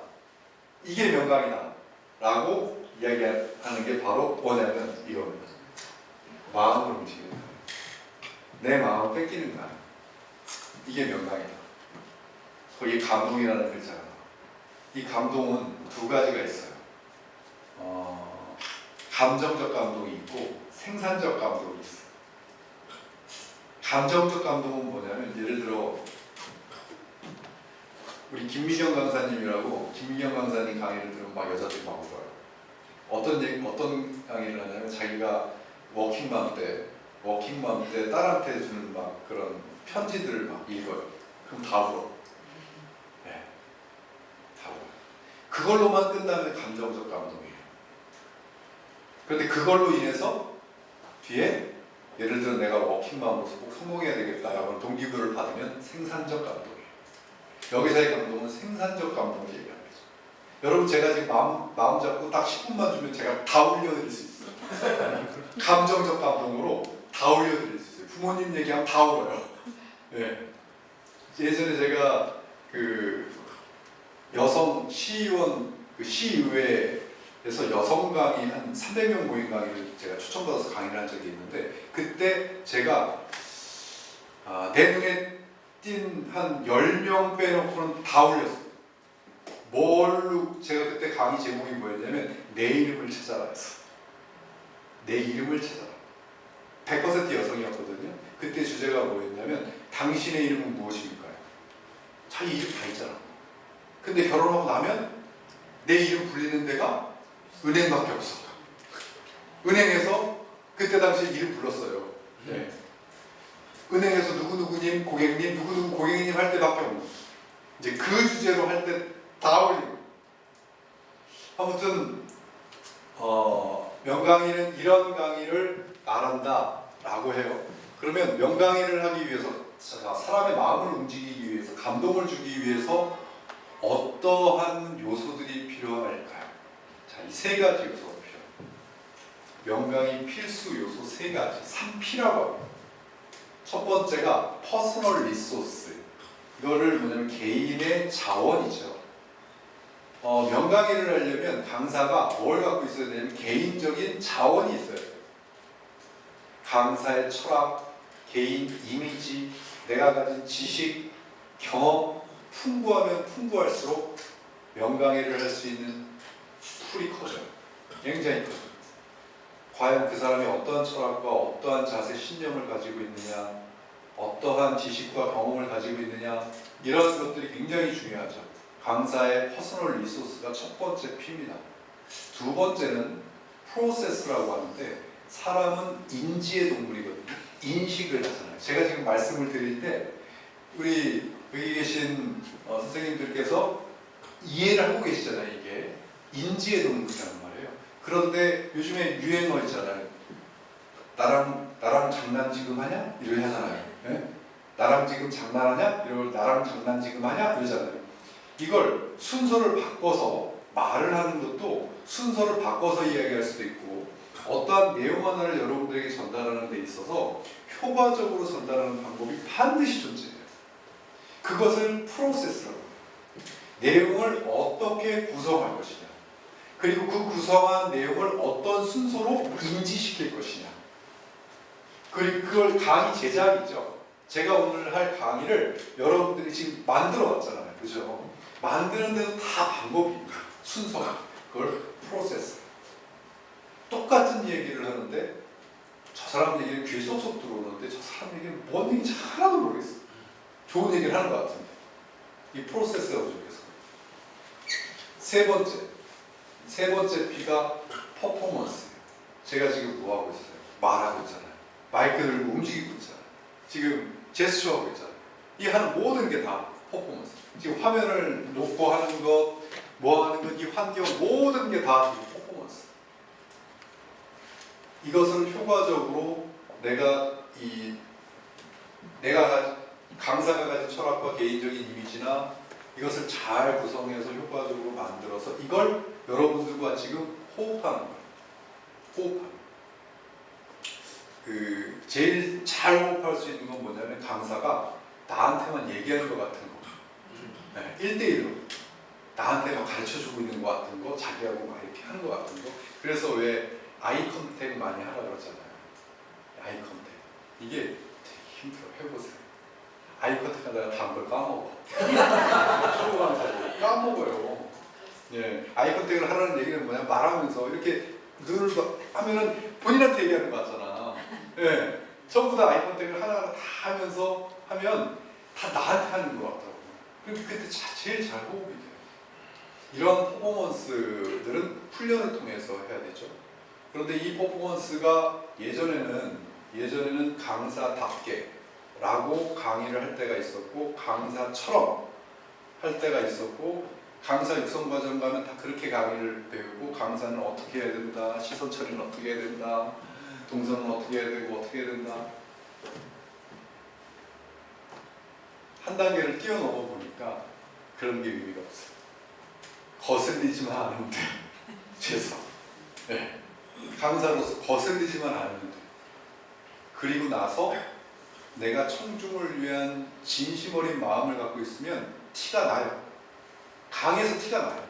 이게 명강이다. 라고 이야기하는 게 바로 뭐냐면 이겁니다. 마음을 움직이는 거예요. 내 마음을 뺏기는 거야. 이게 명강이다. 거기에 감동이라는 글자가 나와. 이 감동은 두 가지가 있어요. 감정적 감동이 있고 생산적 감동이 있어요. 감정적 감동은 뭐냐면 예를 들어 우리 김미경 강사님이라고 김미경 강사님 강의를 들으면 막 여자들이 막 울어요. 어떤 강의를 하냐면 자기가 워킹맘 때 딸한테 주는 막 그런 편지들을 막 읽어요. 그럼 다 울어. 네, 다 울어. 그걸로만 끝나면 감정적 감동이에요. 그런데 그걸로 인해서 뒤에 예를 들어 내가 워킹맘으로서 꼭 성공해야 되겠다라고 동기부여를 받으면 생산적 감동이에요. 여기서의 감동은 생산적 감동을 얘기하는 거죠. 여러분 제가 지금 마음 잡고 딱 10분만 주면 제가 다 울려드릴 수 있어요. 감정적 감동으로 다 울려드릴 수 있어요. 부모님 얘기하면 다 울어요. 네. 예전에 제가 그 여성 시의원 시의회에서 여성 강의 한 300명 모임 강의를 제가 초청받아서 강의를 한 적이 있는데 그때 제가 내 눈에 띈 한 10명 빼놓고는 다 울렸어요. 뭘로 제가 그때 강의 제목이 뭐였냐면 내 이름을 찾아라 했어. 내 이름을 찾아라. 100% 여성이었거든요. 그때 주제가 뭐였냐면 당신의 이름은 무엇입니까? 자기 이름 다 있잖아. 근데 결혼하고 나면 내 이름 불리는 데가 은행밖에 없어. 은행에서 그때 당시에 이름 불렀어요. 네. 은행에서 누구누구님 고객님 누구누구 고객님 할 때밖에 없는 이제 그 주제로 할 때 다 올리고 아무튼 명강의는 이런 강의를 말한다 라고 해요. 그러면 명강의를 하기 위해서 사람의 마음을 움직이기 위해서 감동을 주기 위해서 어떠한 요소들이 필요할까요? 자, 이 세 가지 요소가 필요합니다. 명강의 필수 요소 세 가지 3P라고 합니다. 첫 번째가 퍼스널 리소스. 이거를 뭐냐면 개인의 자원이죠. 명강의를 하려면 강사가 뭘 갖고 있어야 되냐면 개인적인 자원이 있어야 돼요. 강사의 철학, 개인 이미지, 내가 가진 지식, 경험 풍부하면 풍부할수록 명강의를 할 수 있는 풀이 커져요. 굉장히 커져요. 과연 그 사람이 어떠한 철학과 어떠한 자세, 신념을 가지고 있느냐, 어떠한 지식과 경험을 가지고 있느냐, 이런 것들이 굉장히 중요하죠. 강사의 퍼스널 리소스가 첫 번째 P입니다. 두 번째는 프로세스라고 하는데 사람은 인지의 동물이거든요. 인식을 하잖아요. 제가 지금 말씀을 드릴 때 우리 여기 계신 선생님들께서 이해를 하고 계시잖아요. 이게 인지의 동물이라는 말이에요. 그런데 요즘에 유행어 있잖아요. 나랑 장난 지금 하냐? 이렇게 하잖아요. 네? 나랑 지금 장난하냐? 이걸 나랑 장난 지금 하냐? 이러잖아요. 이걸 순서를 바꿔서 말을 하는 것도 순서를 바꿔서 이야기할 수도 있고 어떠한 내용 하나를 여러분들에게 전달하는 데 있어서 효과적으로 전달하는 방법이 반드시 존재해요. 그것을 프로세스라고 해요. 내용을 어떻게 구성할 것이냐, 그리고 그 구성한 내용을 어떤 순서로 인지시킬 것이냐, 그리고 그걸 강의 제작이죠. 제가 오늘 할 강의를 여러분들이 지금 만들어 왔잖아요. 그죠? 만드는 데도 다 방법입니다. 순서가. 그걸 프로세스. 똑같은 얘기를 하는데 저 사람 얘기는 귀에 쏙쏙 들어오는데 저 사람 얘기는 뭔 얘기인지 하나도 모르겠어요. 좋은 얘기를 하는 것 같은데. 이 프로세스가 부족해서. 세 번째 P가 퍼포먼스예요. 제가 지금 뭐 하고 있어요? 말하고 있잖아요. 마이크 들고 움직이고 있잖아요. 지금 제스처하고 있잖아요. 이 하는 모든 게 다 퍼포먼스. 지금 화면을 놓고 하는 것, 뭐 하는 것, 이 환경 모든 게 다 퍼포먼스. 이것을 효과적으로 내가 강사가 가진 철학과 개인적인 이미지나 이것을 잘 구성해서 효과적으로 만들어서 이걸 여러분들과 지금 호흡하는 거예요. 호흡하는. 제일 잘 호흡할 수 있는 건 뭐냐면 강사가 나한테만 얘기하는 것 같은 거. 네, 1대1로 나한테 막 가르쳐주고 있는 것 같은 거, 자기하고 막 이렇게 하는 것 같은 거. 그래서 왜 아이 컨택 많이 하라 그러잖아요. 아이 컨택. 이게 되게 힘들어. 해보세요. 아이 컨택 하다가 다음 걸 까먹어. 초보 강사들 까먹어요. 예, 아이 컨택을 하라는 얘기는 뭐냐, 말하면서 이렇게 눈을 하면은 본인한테 얘기하는 거 같잖아. 예, 전부 다 아이 컨택을 하나하나 다 하면서 하면 다 나한테 하는 것 같더라고요. 그리고 그때 제일 잘 호흡이 돼요. 이런 퍼포먼스들은 훈련을 통해서 해야 되죠. 그런데 이 퍼포먼스가 예전에는 강사답게 라고 강의를 할 때가 있었고, 강사처럼 할 때가 있었고, 강사 육성 과정 가면 다 그렇게 강의를 배우고, 강사는 어떻게 해야 된다, 시선 처리는 어떻게 해야 된다, 동선은 어떻게 해야 되고 어떻게 해야 된다. 한 단계를 뛰어넘어 보니까 그런 게 의미가 없어요. 거슬리지만 않으면 돼. 최소. 네. 강사로서 거슬리지만 않으면 돼. 그리고 나서 내가 청중을 위한 진심 어린 마음을 갖고 있으면 티가 나요. 강에서 티가 나요.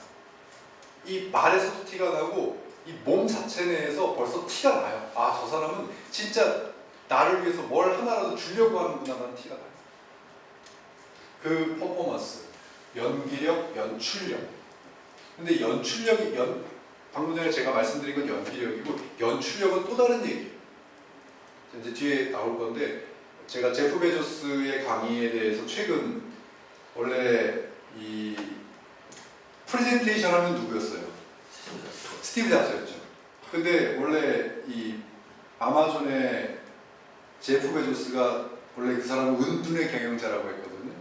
이 말에서도 티가 나고 이 몸 자체 내에서 벌써 티가 나요. 아, 저 사람은 진짜 나를 위해서 뭘 하나라도 주려고 하는구나라는 티가 나요. 그 퍼포먼스, 연기력, 연출력. 근데 방금 전에 제가 말씀드린 건 연기력이고, 연출력은 또 다른 얘기예요. 이제 뒤에 나올 건데, 제가 제프 베조스의 강의에 대해서 최근, 원래 이 프레젠테이션 하면 누구였어요? 스티브 잡스였죠. 근데 원래 이 아마존의 제프 베조스가 원래 그 사람은 은둔의 경영자라고 했거든요.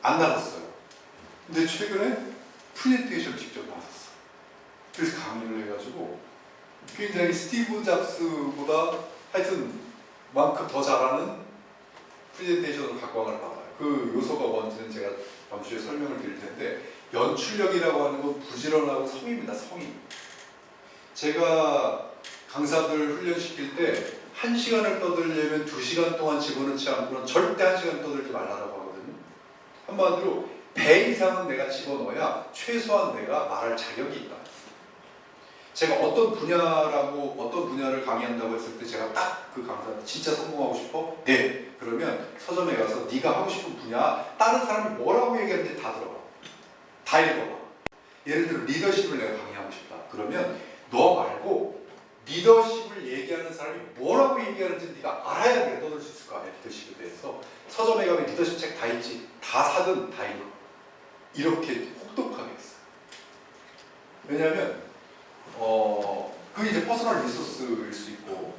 안 나갔어요. 근데 최근에 프레젠테이션 직접 나섰어. 그래서 강의를 해가지고 굉장히 스티브 잡스보다 하여튼 만큼 더 잘하는 프레젠테이션으로 각광을 받아요. 그 요소가 뭔지는 제가 다음 주에 설명을 드릴 텐데, 연출력이라고 하는 건 부지런하고 성입니다. 성의. 제가 강사들 훈련시킬 때 1시간을 떠들려면 2시간 동안 집어넣지 않고는 절대 1시간 떠들지 말라고 하거든요. 한마디로 배 이상은 내가 집어넣어야 최소한 내가 말할 자격이 있다. 제가 어떤 분야를 강의한다고 했을 때 제가 딱 그 강사한테 진짜 성공하고 싶어? 네. 그러면 서점에 가서 네가 하고 싶은 분야, 다른 사람이 뭐라고 얘기하는지 다 들어봐. 다 읽어봐. 예를 들어 리더십을 내가 강의하고 싶다. 그러면 너 말고 리더십을 얘기하는 사람이 뭐라고 얘기하는지 네가 알아야 내가 떠들 수 있을 거 아니야. 리더십에 대해서. 서점에 가면 리더십 책 다 있지. 다 사든 다 읽어. 이렇게 혹독하게 했어요. 왜냐하면 그게 이제 퍼스널 리소스일 수 있고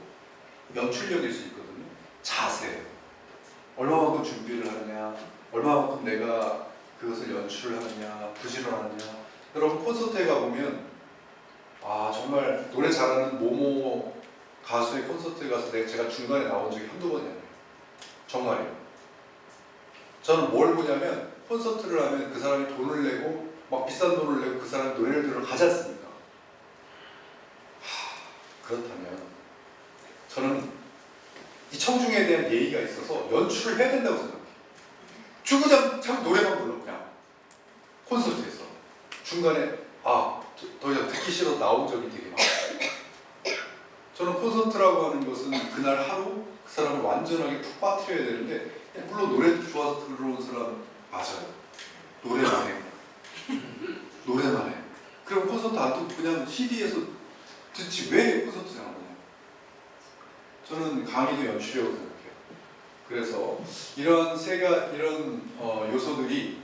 연출력일 수 있거든요. 자세, 얼마만큼 준비를 하느냐, 얼마만큼 내가 그것을 연출을 하느냐, 부지런하느냐. 여러분 콘서트에 가보면 정말 노래 잘하는 모모 가수의 콘서트에 가서 제가 중간에 나온 적이 한두 번이 아니에요. 정말이에요. 저는 뭘 보냐면, 콘서트를 하면 그 사람이 돈을 내고 막 비싼 돈을 내고 그 사람이 노래를 들으러 가지 않습니까? 그렇다면 저는 이 청중에 대한 예의가 있어서 연출을 해야 된다고 생각해요. 주구장창 노래만 불러. 그냥 콘서트에서 중간에 더 이상 듣기 싫어서 나온 적이 되게 많아요. 저는 콘서트라고 하는 것은 그날 하루 그 사람을 완전하게 푹 빠뜨려야 되는데, 물론 노래 좋아서 들어온 사람 맞아요. 노래만 해. 노래만 해. 그럼 콘서트 안 듣고 그냥 CD에서 듣지 왜 콘서트장 안 오냐. 저는 강의도 연출이라고 생각해요. 그래서 이런 요소들이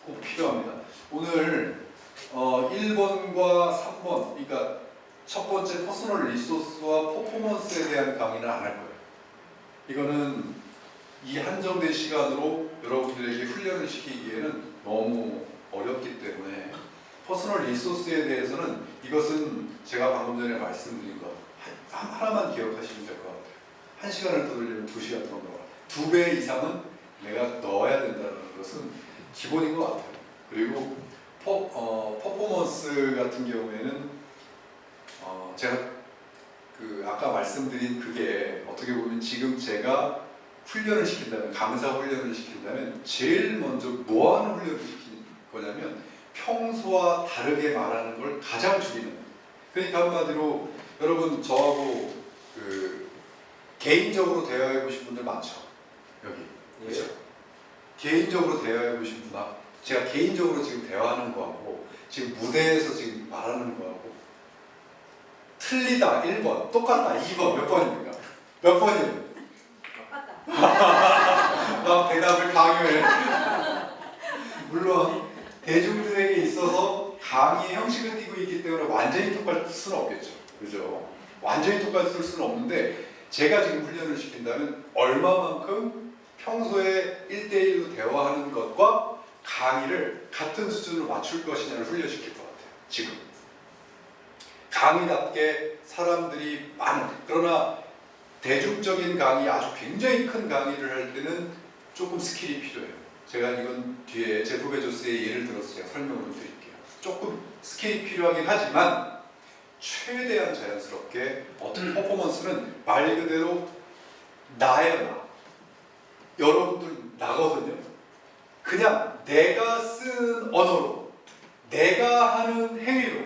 꼭 필요합니다. 오늘 1번과 3번, 그러니까 첫 번째 퍼스널 리소스와 퍼포먼스에 대한 강의는 안 할 거예요. 이거는 이 한정된 시간으로 여러분들에게 훈련을 시키기에는 너무 어렵기 때문에, 퍼스널 리소스에 대해서는 이것은 제가 방금 전에 말씀드린 것 하나만 기억하시면 될 것 같아요. 1시간을 떠들려면 2시간 더 넣어라. 2배 이상은 내가 넣어야 된다는 것은 기본인 것 같아요. 그리고 퍼포먼스 같은 경우에는 제가 아까 말씀드린 그게 어떻게 보면 지금 제가 훈련을 시킨다면, 강사 훈련을 시킨다면 제일 먼저 뭐하는 훈련을 거냐면 평소와 다르게 말하는 걸 가장 줄이는 거예요. 그러니까 한마디로 여러분 저하고 그 개인적으로 대화해 보신 분들 많죠? 여기. 그렇죠? 개인적으로 대화해 보신 분아 제가 개인적으로 지금 대화하는 거하고 지금 무대에서 지금 말하는 거하고 틀리다 1번, 똑같다 2번 몇 번입니까? 몇 번이에요? 똑같다. 나 대답을 강요해. 물론 대중들에게 있어서 강의의 형식을 띠고 있기 때문에 완전히 똑같을 수는 없겠죠. 그죠? 완전히 똑같을 수는 없는데 제가 지금 훈련을 시킨다면 얼마만큼 평소에 1대1로 대화하는 것과 강의를 같은 수준으로 맞출 것이냐를 훈련시킬 것 같아요. 지금. 강의답게 사람들이 많은 그러나 대중적인 강의 아주 굉장히 큰 강의를 할 때는 조금 스킬이 필요해요. 제가 이건 뒤에 제프 베조스의 예를 들어서 제가 설명을 드릴게요. 조금 스킬이 필요하긴 하지만 최대한 자연스럽게 어떤 퍼포먼스는 말 그대로 나예요 나. 여러분들 나거든요. 그냥 내가 쓴 언어로 내가 하는 행위로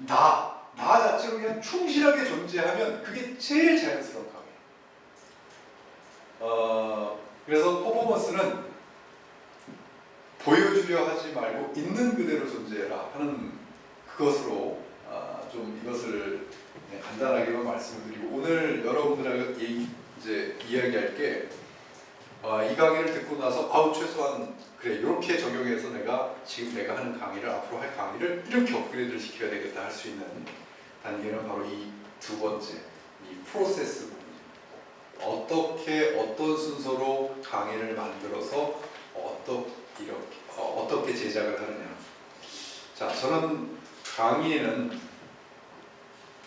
나 자체로 그냥 충실하게 존재하면 그게 제일 자연스러운 강의예요. 그래서 퍼포먼스는 보여주려 하지 말고 있는 그대로 존재해라 하는 그것으로 좀 이것을 간단하게만 말씀을 드리고 오늘 여러분들하고 이제 이야기할 게 이 강의를 듣고 나서 최소한 그래 이렇게 적용해서 내가 지금 내가 하는 강의를 앞으로 할 강의를 이렇게 업그레이드를 시켜야 되겠다 할 수 있는 단계는 바로 이 두 번째 이 프로세스 어떻게 어떤 순서로 강의를 만들어서 어떻게 제작을 하느냐. 자, 저는 강의에는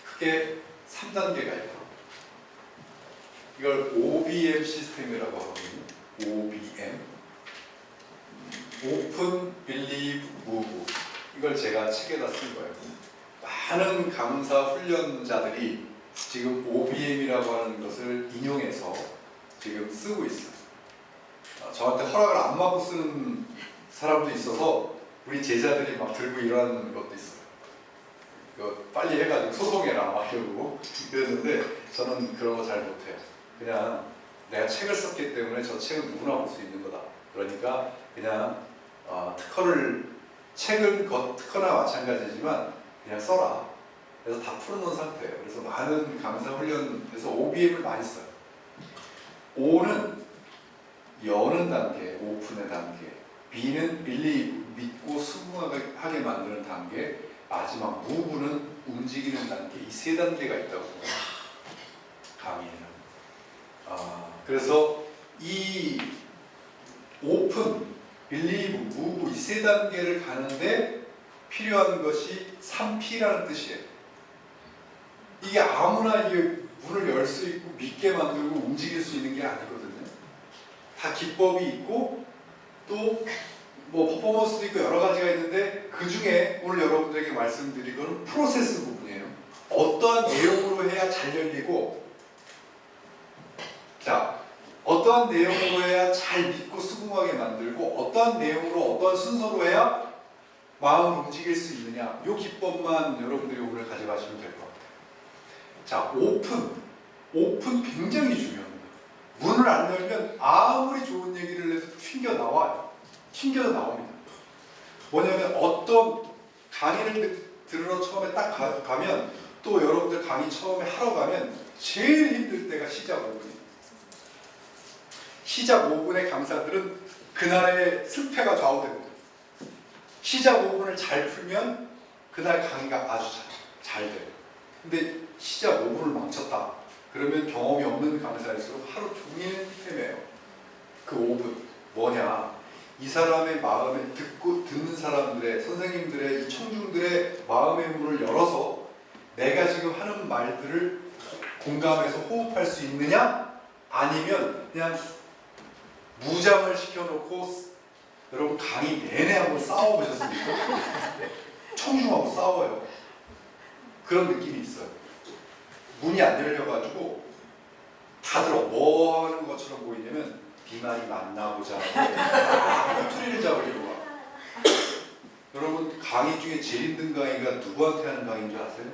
크게 3단계가 있다. 이걸 OBM 시스템이라고 하거든요. OBM. Open, Believe, Move. 이걸 제가 책에다 쓴 거예요. 많은 강사 훈련자들이 지금 OBM이라고 하는 것을 인용해서 지금 쓰고 있어요. 저한테 허락을 안 받고 쓰는 사람도 있어서 우리 제자들이 막 들고 일어나는 것도 있어요. 이거 빨리 해가지고 소송해라 막 이러고 그랬는데 저는 그런 거 잘 못해요. 그냥 내가 책을 썼기 때문에 저 책은 누구나 볼 수 있는 거다. 그러니까 그냥 책은 특허나 마찬가지지만 그냥 써라. 그래서 다 풀어놓은 상태예요. 그래서 많은 강사 훈련에서 OBM을 많이 써요. O는 여는 단계, 오픈의 단계. B는 believe, 믿고 수긍하게 만드는 단계. 마지막 move는 움직이는 단계. 이 세 단계가 있다고 강의에는. 그래서 이 오픈, believe, move 이 세 단계를 가는데 필요한 것이 3P라는 뜻이에요. 이게 아무나 이게 문을 열 수 있고 믿게 만들고 움직일 수 있는 게 아니거든요. 다 기법이 있고 또 뭐 퍼포먼스도 있고 여러 가지가 있는데 그 중에 오늘 여러분들에게 말씀드릴 거는 프로세스 부분이에요. 어떠한 내용으로 해야 잘 열리고 자 어떠한 내용으로 해야 잘 믿고 수긍하게 만들고 어떠한 내용으로 어떠한 순서로 해야 마음을 움직일 수 있느냐 이 기법만 여러분들이 오늘 가져가시면 될 것 같아요. 자 오픈 굉장히 중요합니다. 문을 안 열면 아무리 좋은 얘기를 해도 튕겨져 나옵니다. 뭐냐면 어떤 강의를 들으러 처음에 딱 가면 또 여러분들 강의 처음에 하러 가면 제일 힘들 때가 시작 5분이에요. 시작 5분의 강사들은 그날의 승패가 좌우됩니다. 시작 5분을 잘 풀면 그날 강의가 아주 잘 돼요. 근데 시작 5분을 망쳤다. 그러면 경험이 없는 강사일수록 하루 종일 헤매요. 그 5분 뭐냐? 이 사람의 마음에 듣는 사람들의 선생님들의 이 청중들의 마음의 문을 열어서 내가 지금 하는 말들을 공감해서 호흡할 수 있느냐? 아니면 그냥 무장을 시켜놓고 여러분 강의 내내 한번 싸워보셨습니까? 청중하고 싸워요. 그런 느낌이 있어요. 문이 안 열려가지고 다들 뭐 하는 것처럼 보이냐면 비말이 맞나 보자. 꼬투리를 잡으려고 여러분 강의 중에 제일 힘든 강의가 누구한테 하는 강의인 줄 아세요?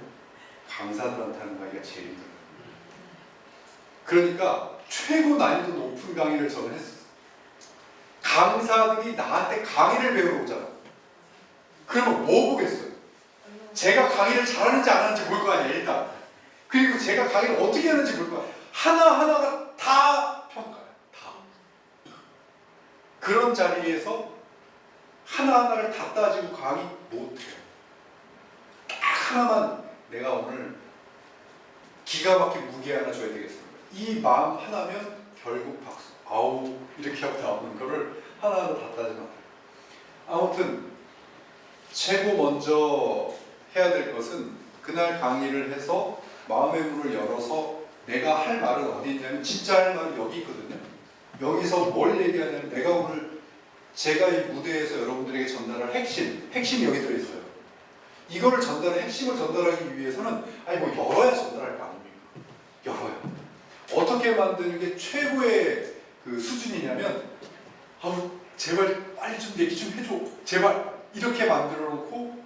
강사들한테 하는 강의가 제일 힘들어요. 그러니까 최고 난이도 높은 강의를 저는 했어요. 강사들이 나한테 강의를 배우러 오잖아. 그러면 뭐 보겠어요? 제가 강의를 잘하는지 안 하는지 볼 거 아니에요, 일단. 그리고 제가 강의를 어떻게 하는지 볼 거야. 하나하나가 다 평가해요. 다. 그런 자리에서 하나하나를 다 따지고 강의 못해요. 딱 하나만 내가 오늘 기가 막힌 무게 하나 줘야 되겠습니다. 이 마음 하나면 결국 박수. 아우 이렇게 하고 나오는 거를 하나하나 다 따지면 아무튼 최고 먼저 해야 될 것은 그날 강의를 해서 마음의 문을 열어서 내가 할 말은 어디 있냐면 진짜 할 말은 여기 있거든요. 여기서 뭘 얘기하냐면 내가 오늘 제가 이 무대에서 여러분들에게 전달할 핵심이 여기 들어있어요. 이거를 핵심을 전달하기 위해서는 아니 뭐 열어야 전달할 거 아닙니까? 열어요. 어떻게 만드는 게 최고의 그 수준이냐면 아우 제발 빨리 좀 얘기 좀 해줘 제발 이렇게 만들어 놓고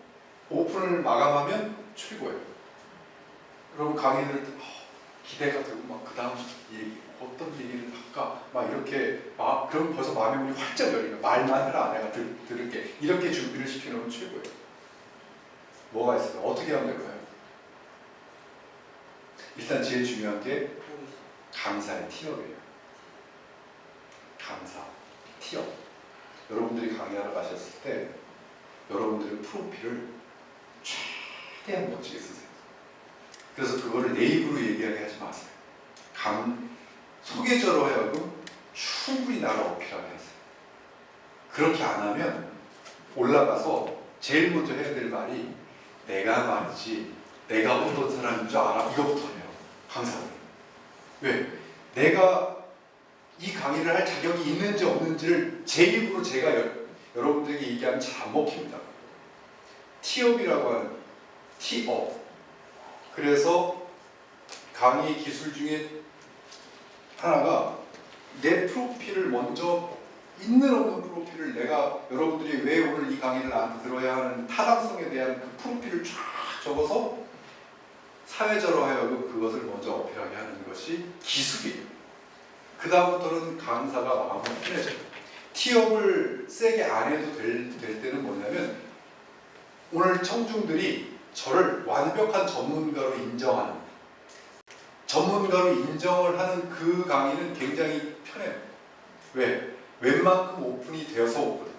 오픈을 마감하면 최고예요. 여러분 강의를 기대가 되고 막 그 다음 얘기 어떤 얘기를 할까 막 이렇게 막 그럼 벌써 마음의 문이 활짝 열리니까 말만 해라 내가 들을게 이렇게 준비를 시켜놓으면 최고예요. 뭐가 있을까요? 어떻게 하면 될까요? 일단 제일 중요한 게 강사의 티업이에요. 강사, 티업. 여러분들이 강의하러 가셨을 때 여러분들의 프로필을 최대한 멋지게 쓰세요. 그래서 그거를 내 입으로 얘기하게 하지 마세요. 소개자로 하여금 충분히 나를 어필하게 하세요. 그렇게 안 하면 올라가서 제일 먼저 해야 될 말이 내가 말이지 내가 어떤 사람인 줄 알아? 이거부터 해요. 강사는. 왜? 내가 이 강의를 할 자격이 있는지 없는지를 제 입으로 제가 여러분들에게 얘기하면 잘 안 먹힙니다. 티업이라고 하는 티업. 그래서 강의 기술 중에 하나가 내 프로필을 먼저 있는 없는 프로필을 내가 여러분들이 왜 오늘 이 강의를 나한테 들어야 하는 타당성에 대한 그 프로필을 쫙 적어서 사회자로 하여금 그것을 먼저 어필하게 하는 것이 기술이에요. 그 다음부터는 강사가 마음을 편해져요. 티업을 세게 안 해도 될 때는 뭐냐면 오늘 청중들이 저를 완벽한 전문가로 인정하는 전문가로 인정을 하는 그 강의는 굉장히 편해요. 왜? 웬만큼 오픈이 되어서 오거든.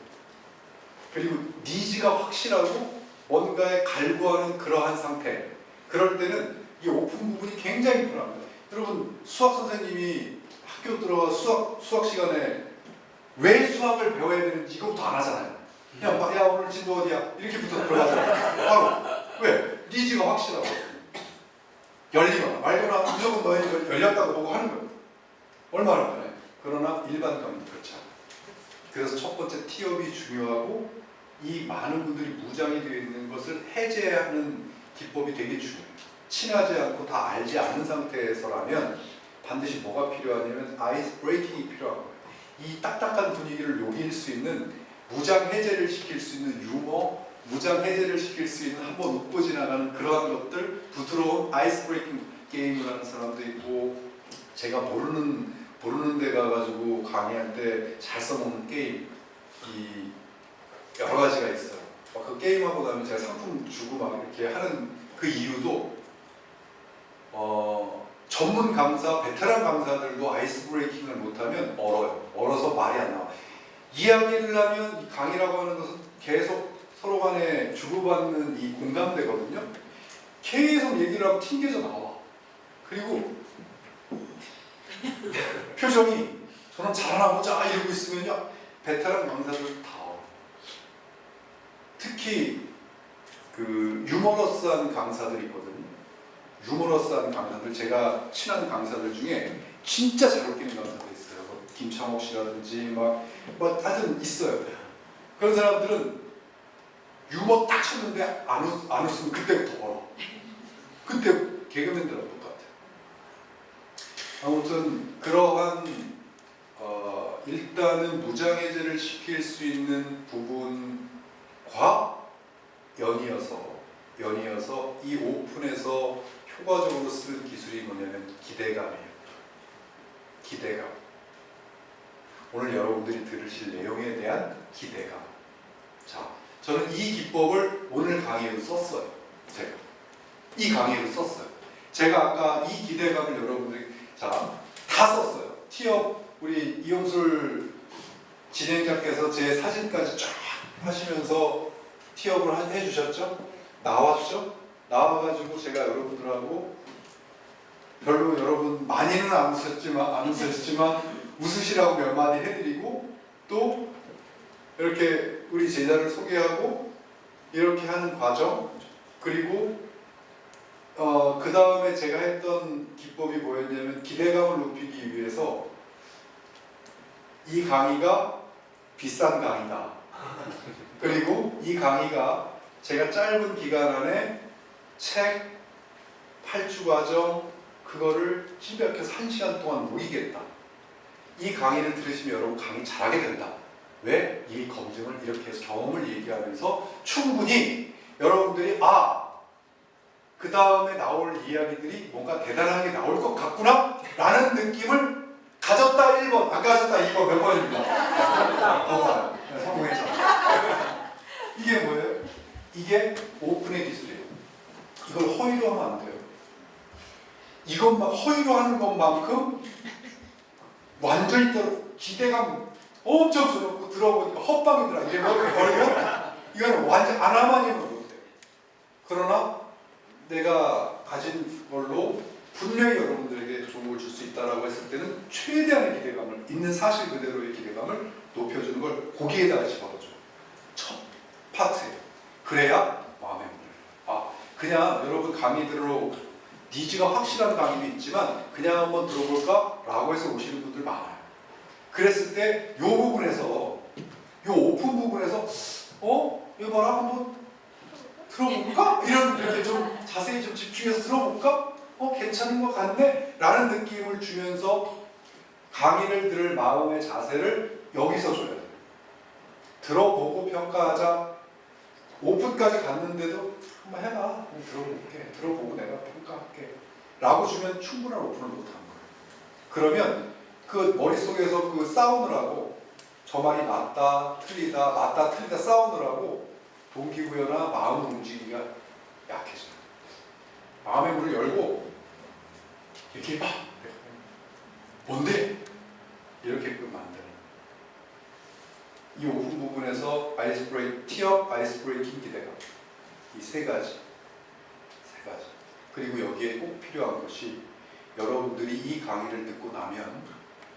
그리고 니즈가 확실하고 뭔가에 갈구하는 그러한 상태. 그럴 때는 이 오픈 부분이 굉장히 편합니다. 여러분 수학 선생님이 학교 들어가 수학 시간에 왜 수학을 배워야 되는지 이거부터 안 하잖아요. 야 오늘 진도 어디야? 이렇게부터 들어가잖아요. 바로 왜? 니즈가 확실하고 열리거나 말거나 무조건 너희 열렸다고 보고 하는 거예요. 얼마나 편해요. 그러나 일반 강의는 그렇지 않아요. 그래서 첫 번째 티업이 중요하고 이 많은 분들이 무장이 되어 있는 것을 해제하는 기법이 되게 중요해요. 친하지 않고 다 알지 않은 상태에서라면 반드시 뭐가 필요하냐면 아이스 브레이킹이 필요한 거예요. 이 딱딱한 분위기를 녹일 수 있는 무장 해제를 시킬 수 있는 유머, 무장 해제를 시킬 수 있는 한번 웃고 지나가는 그러한 것들, 부드러운 아이스 브레이킹 게임을 하는 사람도 있고 제가 모르는 데 가가지고 강의할 때 잘 써먹는 게임 이 여러 가지가 있어요. 그 게임하고 나면 제가 상품 주고 막 이렇게 하는 그 이유도 전문 강사, 베테랑 강사들도 아이스 브레이킹을 못하면 얼어요. 얼어서 말이 안 나와. 이야기를 하면 이 강의라고 하는 것은 계속 서로 간에 주고받는 이 공감대거든요. 계속 얘기를 하면 튕겨져 나와. 그리고 표정이 저는 잘하나 보자 이러고 있으면요 베테랑 강사들 다 얼어. 특히 그 유머러스한 강사들이 있거든요. 유머러스한 강사들, 제가 친한 강사들 중에 진짜 잘 웃기는 강사들 있어요. 뭐 김창옥 씨라든지 뭐 하여튼 있어요. 그런 사람들은 유머 딱 쳤는데 안 웃으면 그때부터 얼어. 그때 개그맨들하고 똑같아요. 아무튼 그러한 일단은 무장해제를 시킬 수 있는 부분과 연이어서 이 오픈에서 효과적으로 쓰는 기술이 뭐냐면 기대감이에요. 기대감. 오늘 여러분들이 들으실 내용에 대한 기대감. 자, 저는 이 기법을 오늘 강의에도 썼어요. 이 강의에도 썼어요. 제가 아까 이 기대감을 여러분들이 다 썼어요. 티업 우리 이용술 진행자께서 제 사진까지 쫙 하시면서 티업을 해주셨죠? 나왔죠? 나와가지고 제가 여러분들하고 별로 여러분 많이는 안 웃으셨지만 웃으시라고 몇 마디 해드리고 또 이렇게 우리 제자를 소개하고 이렇게 하는 과정 그리고 그 다음에 제가 했던 기법이 뭐였냐면 기대감을 높이기 위해서 이 강의가 비싼 강의다. 그리고 이 강의가 제가 짧은 기간 안에 책 8주 과정 그거를 힘들게서 1시간 동안 모이겠다. 이 강의를 들으시면 여러분 강의 잘하게 된다. 왜? 이 검증을 이렇게 해서 경험을 얘기하면서 충분히 여러분들이 그 다음에 나올 이야기들이 뭔가 대단한 게 나올 것 같구나 라는 느낌을 가졌다 1번, 안 가졌다 2번 몇 번입니다. 성공했죠. 이게 뭐예요? 이게 오픈의 기술이에요. 이걸 허위로 하면 안 돼요. 이것만 허위로 하는 것만큼 완전히 기대감 엄청 줘놓고 들어보니까 헛방이더라. 이래 버리면 이거는 완전 안 하면 못해요. 그러나 내가 가진 걸로 분명히 여러분들에게 좋은 걸 줄 수 있다라고 했을 때는 최대한의 기대감을 있는 사실 그대로의 기대감을 높여주는 걸 거기에다가 집어넣어줘요. 첫 파트예요. 그래야 마음에 물어요. 그냥 여러분 강의 들으러 니즈가 확실한 강의도 있지만 그냥 한번 들어볼까? 라고 해서 오시는 분들 많아요. 그랬을 때 이 부분에서 이 오픈 부분에서 이거 봐라 한번 들어볼까? 이렇게 좀 자세히 좀 집중해서 들어볼까? 괜찮은 것 같네? 라는 느낌을 주면서 강의를 들을 마음의 자세를 여기서 줘야 돼요. 들어보고 평가하자. 오픈까지 갔는데도 한번 해봐. 들어볼게. 들어보고 내가 평가할게. 라고 주면 충분한 오픈을 못한 거예요. 그러면 그 머릿속에서 그 싸우느라고 저 말이 맞다, 틀리다 싸우느라고 동기부여나 마음 움직이기가 약해져요. 마음의 문을 열고 이렇게 뭔데? 이렇게끔 만드는 이 오픈 부분에서 티업, 아이스 브레이킹 기대감 이 세 가지 그리고 여기에 꼭 필요한 것이 여러분들이 이 강의를 듣고 나면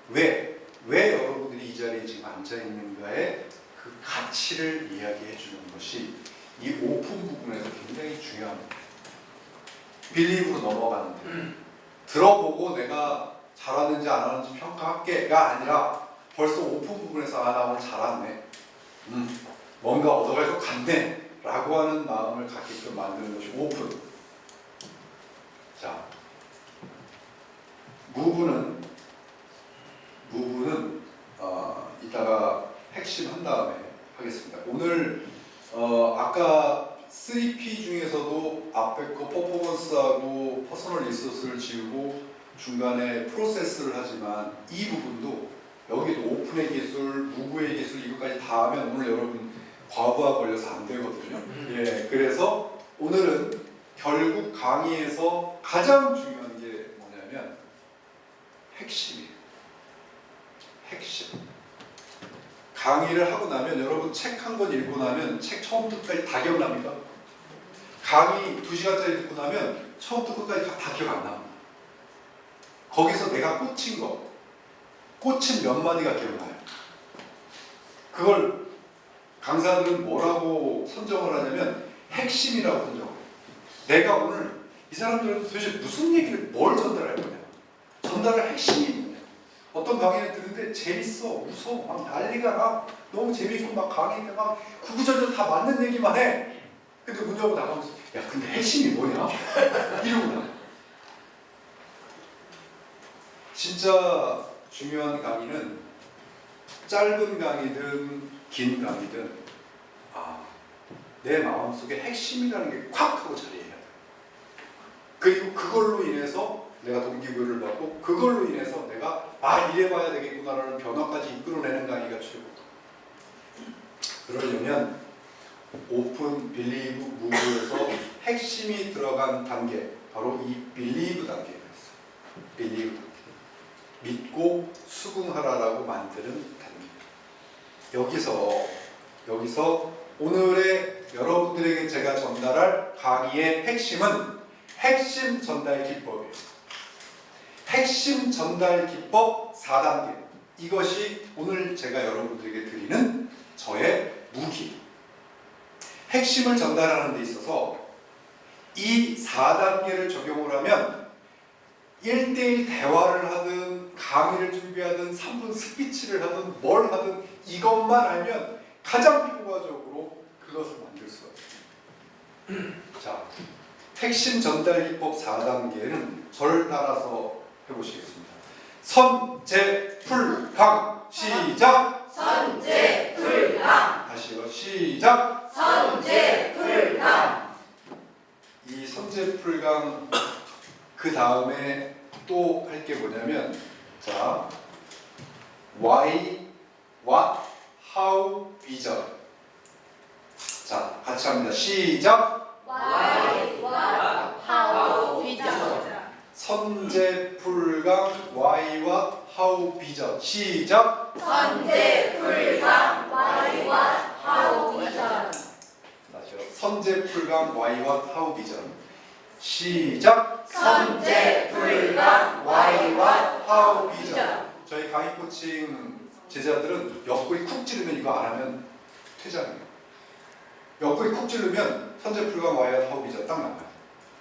왜 여러분들이 이 자리에 지금 앉아있는가의 그 가치를 이야기해 주는 것이 이 오픈 부분에서 굉장히 중요합니다. 빌리브로 넘어가는데 들어보고 내가 잘하는지 안 하는지 평가할게가 아니라 벌써 오픈 부분에서 나 오늘 잘하네 뭔가 얻어갈 것 같네 라고 하는 마음을 갖게끔 만드는 것이 오픈. 자, 무브는 이따가 핵심 한 다음에 하겠습니다. 오늘 아까 3P 중에서도 앞에 거 퍼포먼스하고 퍼스널 리소스를 지우고 중간에 프로세스를 하지만 이 부분도 여기도 오픈의 기술, 무브의 기술 이것까지 다 하면 오늘 여러분 과부하 걸려서 안 되거든요. 예, 그래서 오늘은 결국 강의에서 가장 중요한 게 뭐냐면 핵심이에요. 핵심. 강의를 하고 나면 여러분 책 한 권 읽고 나면 책 처음부터 끝까지 다 기억납니까? 강의 2시간짜리 듣고 나면 처음부터 끝까지 다 기억 안 납니다. 거기서 내가 꽂힌 몇 마디가 기억나요. 그걸 강사들은 뭐라고 선정을 하냐면 핵심이라고 선정을 해요. 내가 오늘 이 사람들은 도대체 무슨 얘기를 뭘 전달할 거냐. 전달할 핵심이 있느냐. 어떤 강의를 듣는데 재밌어, 웃어, 막 난리가 나. 너무 재밌고 막 강의 때 막 구구절절 다 맞는 얘기만 해. 근데 문 열고 나가면서 야 근데 핵심이 뭐냐? 이러고 나. 진짜 중요한 강의는 짧은 강의든 긴 강의든 내 마음속에 핵심이라는 게 콱 하고 자리해야 돼. 그리고 그걸로 인해서 내가 동기부여를 받고 그걸로 인해서 내가 이래봐야 되겠구나라는 변화까지 이끌어내는 강의가 최고. 그러려면 오픈 빌리브 무브에서 핵심이 들어간 단계, 바로 이 빌리브 단계가 있어요. 빌리브 단계. 믿고 수긍하라라고 만드는 단계. 여기서 오늘의 여러분들에게 제가 전달할 강의의 핵심은 핵심 전달 기법이에요. 핵심 전달 기법 4단계. 이것이 오늘 제가 여러분들에게 드리는 저의 무기. 핵심을 전달하는 데 있어서 이 4단계를 적용을 하면 1대1 대화를 하든 강의를 준비하든 3분 스피치를 하든 뭘 하든 이것만 알면 가장 효과적으로 그것을 만들 수가 있어요. 자, 핵심 전달 기법 4단계는 저를 따라서 해보시겠습니다. 선제풀강 시작. 선제풀강. 다시요. 시작. 선제풀강. 이 선제풀강 그 다음에 또 할 게 뭐냐면, 자, why, what, how, vision. 자, 같이 합니다. 시작. Why, what, how, vision. 선제풀강 why, what, how, vision. 시작. 선제풀강 Why, what, how, vision. 다시요. 선제풀강 why, what, how, vision. 시작. 선제풀강 Why, what, how, vision. 저희 강의 코칭 제자들은 옆구리 쿡 찌르면 이거 안 하면 퇴장해요. 옆구리 쿡 찌르면 선제풀강 why, what, how, vision 딱 나와요.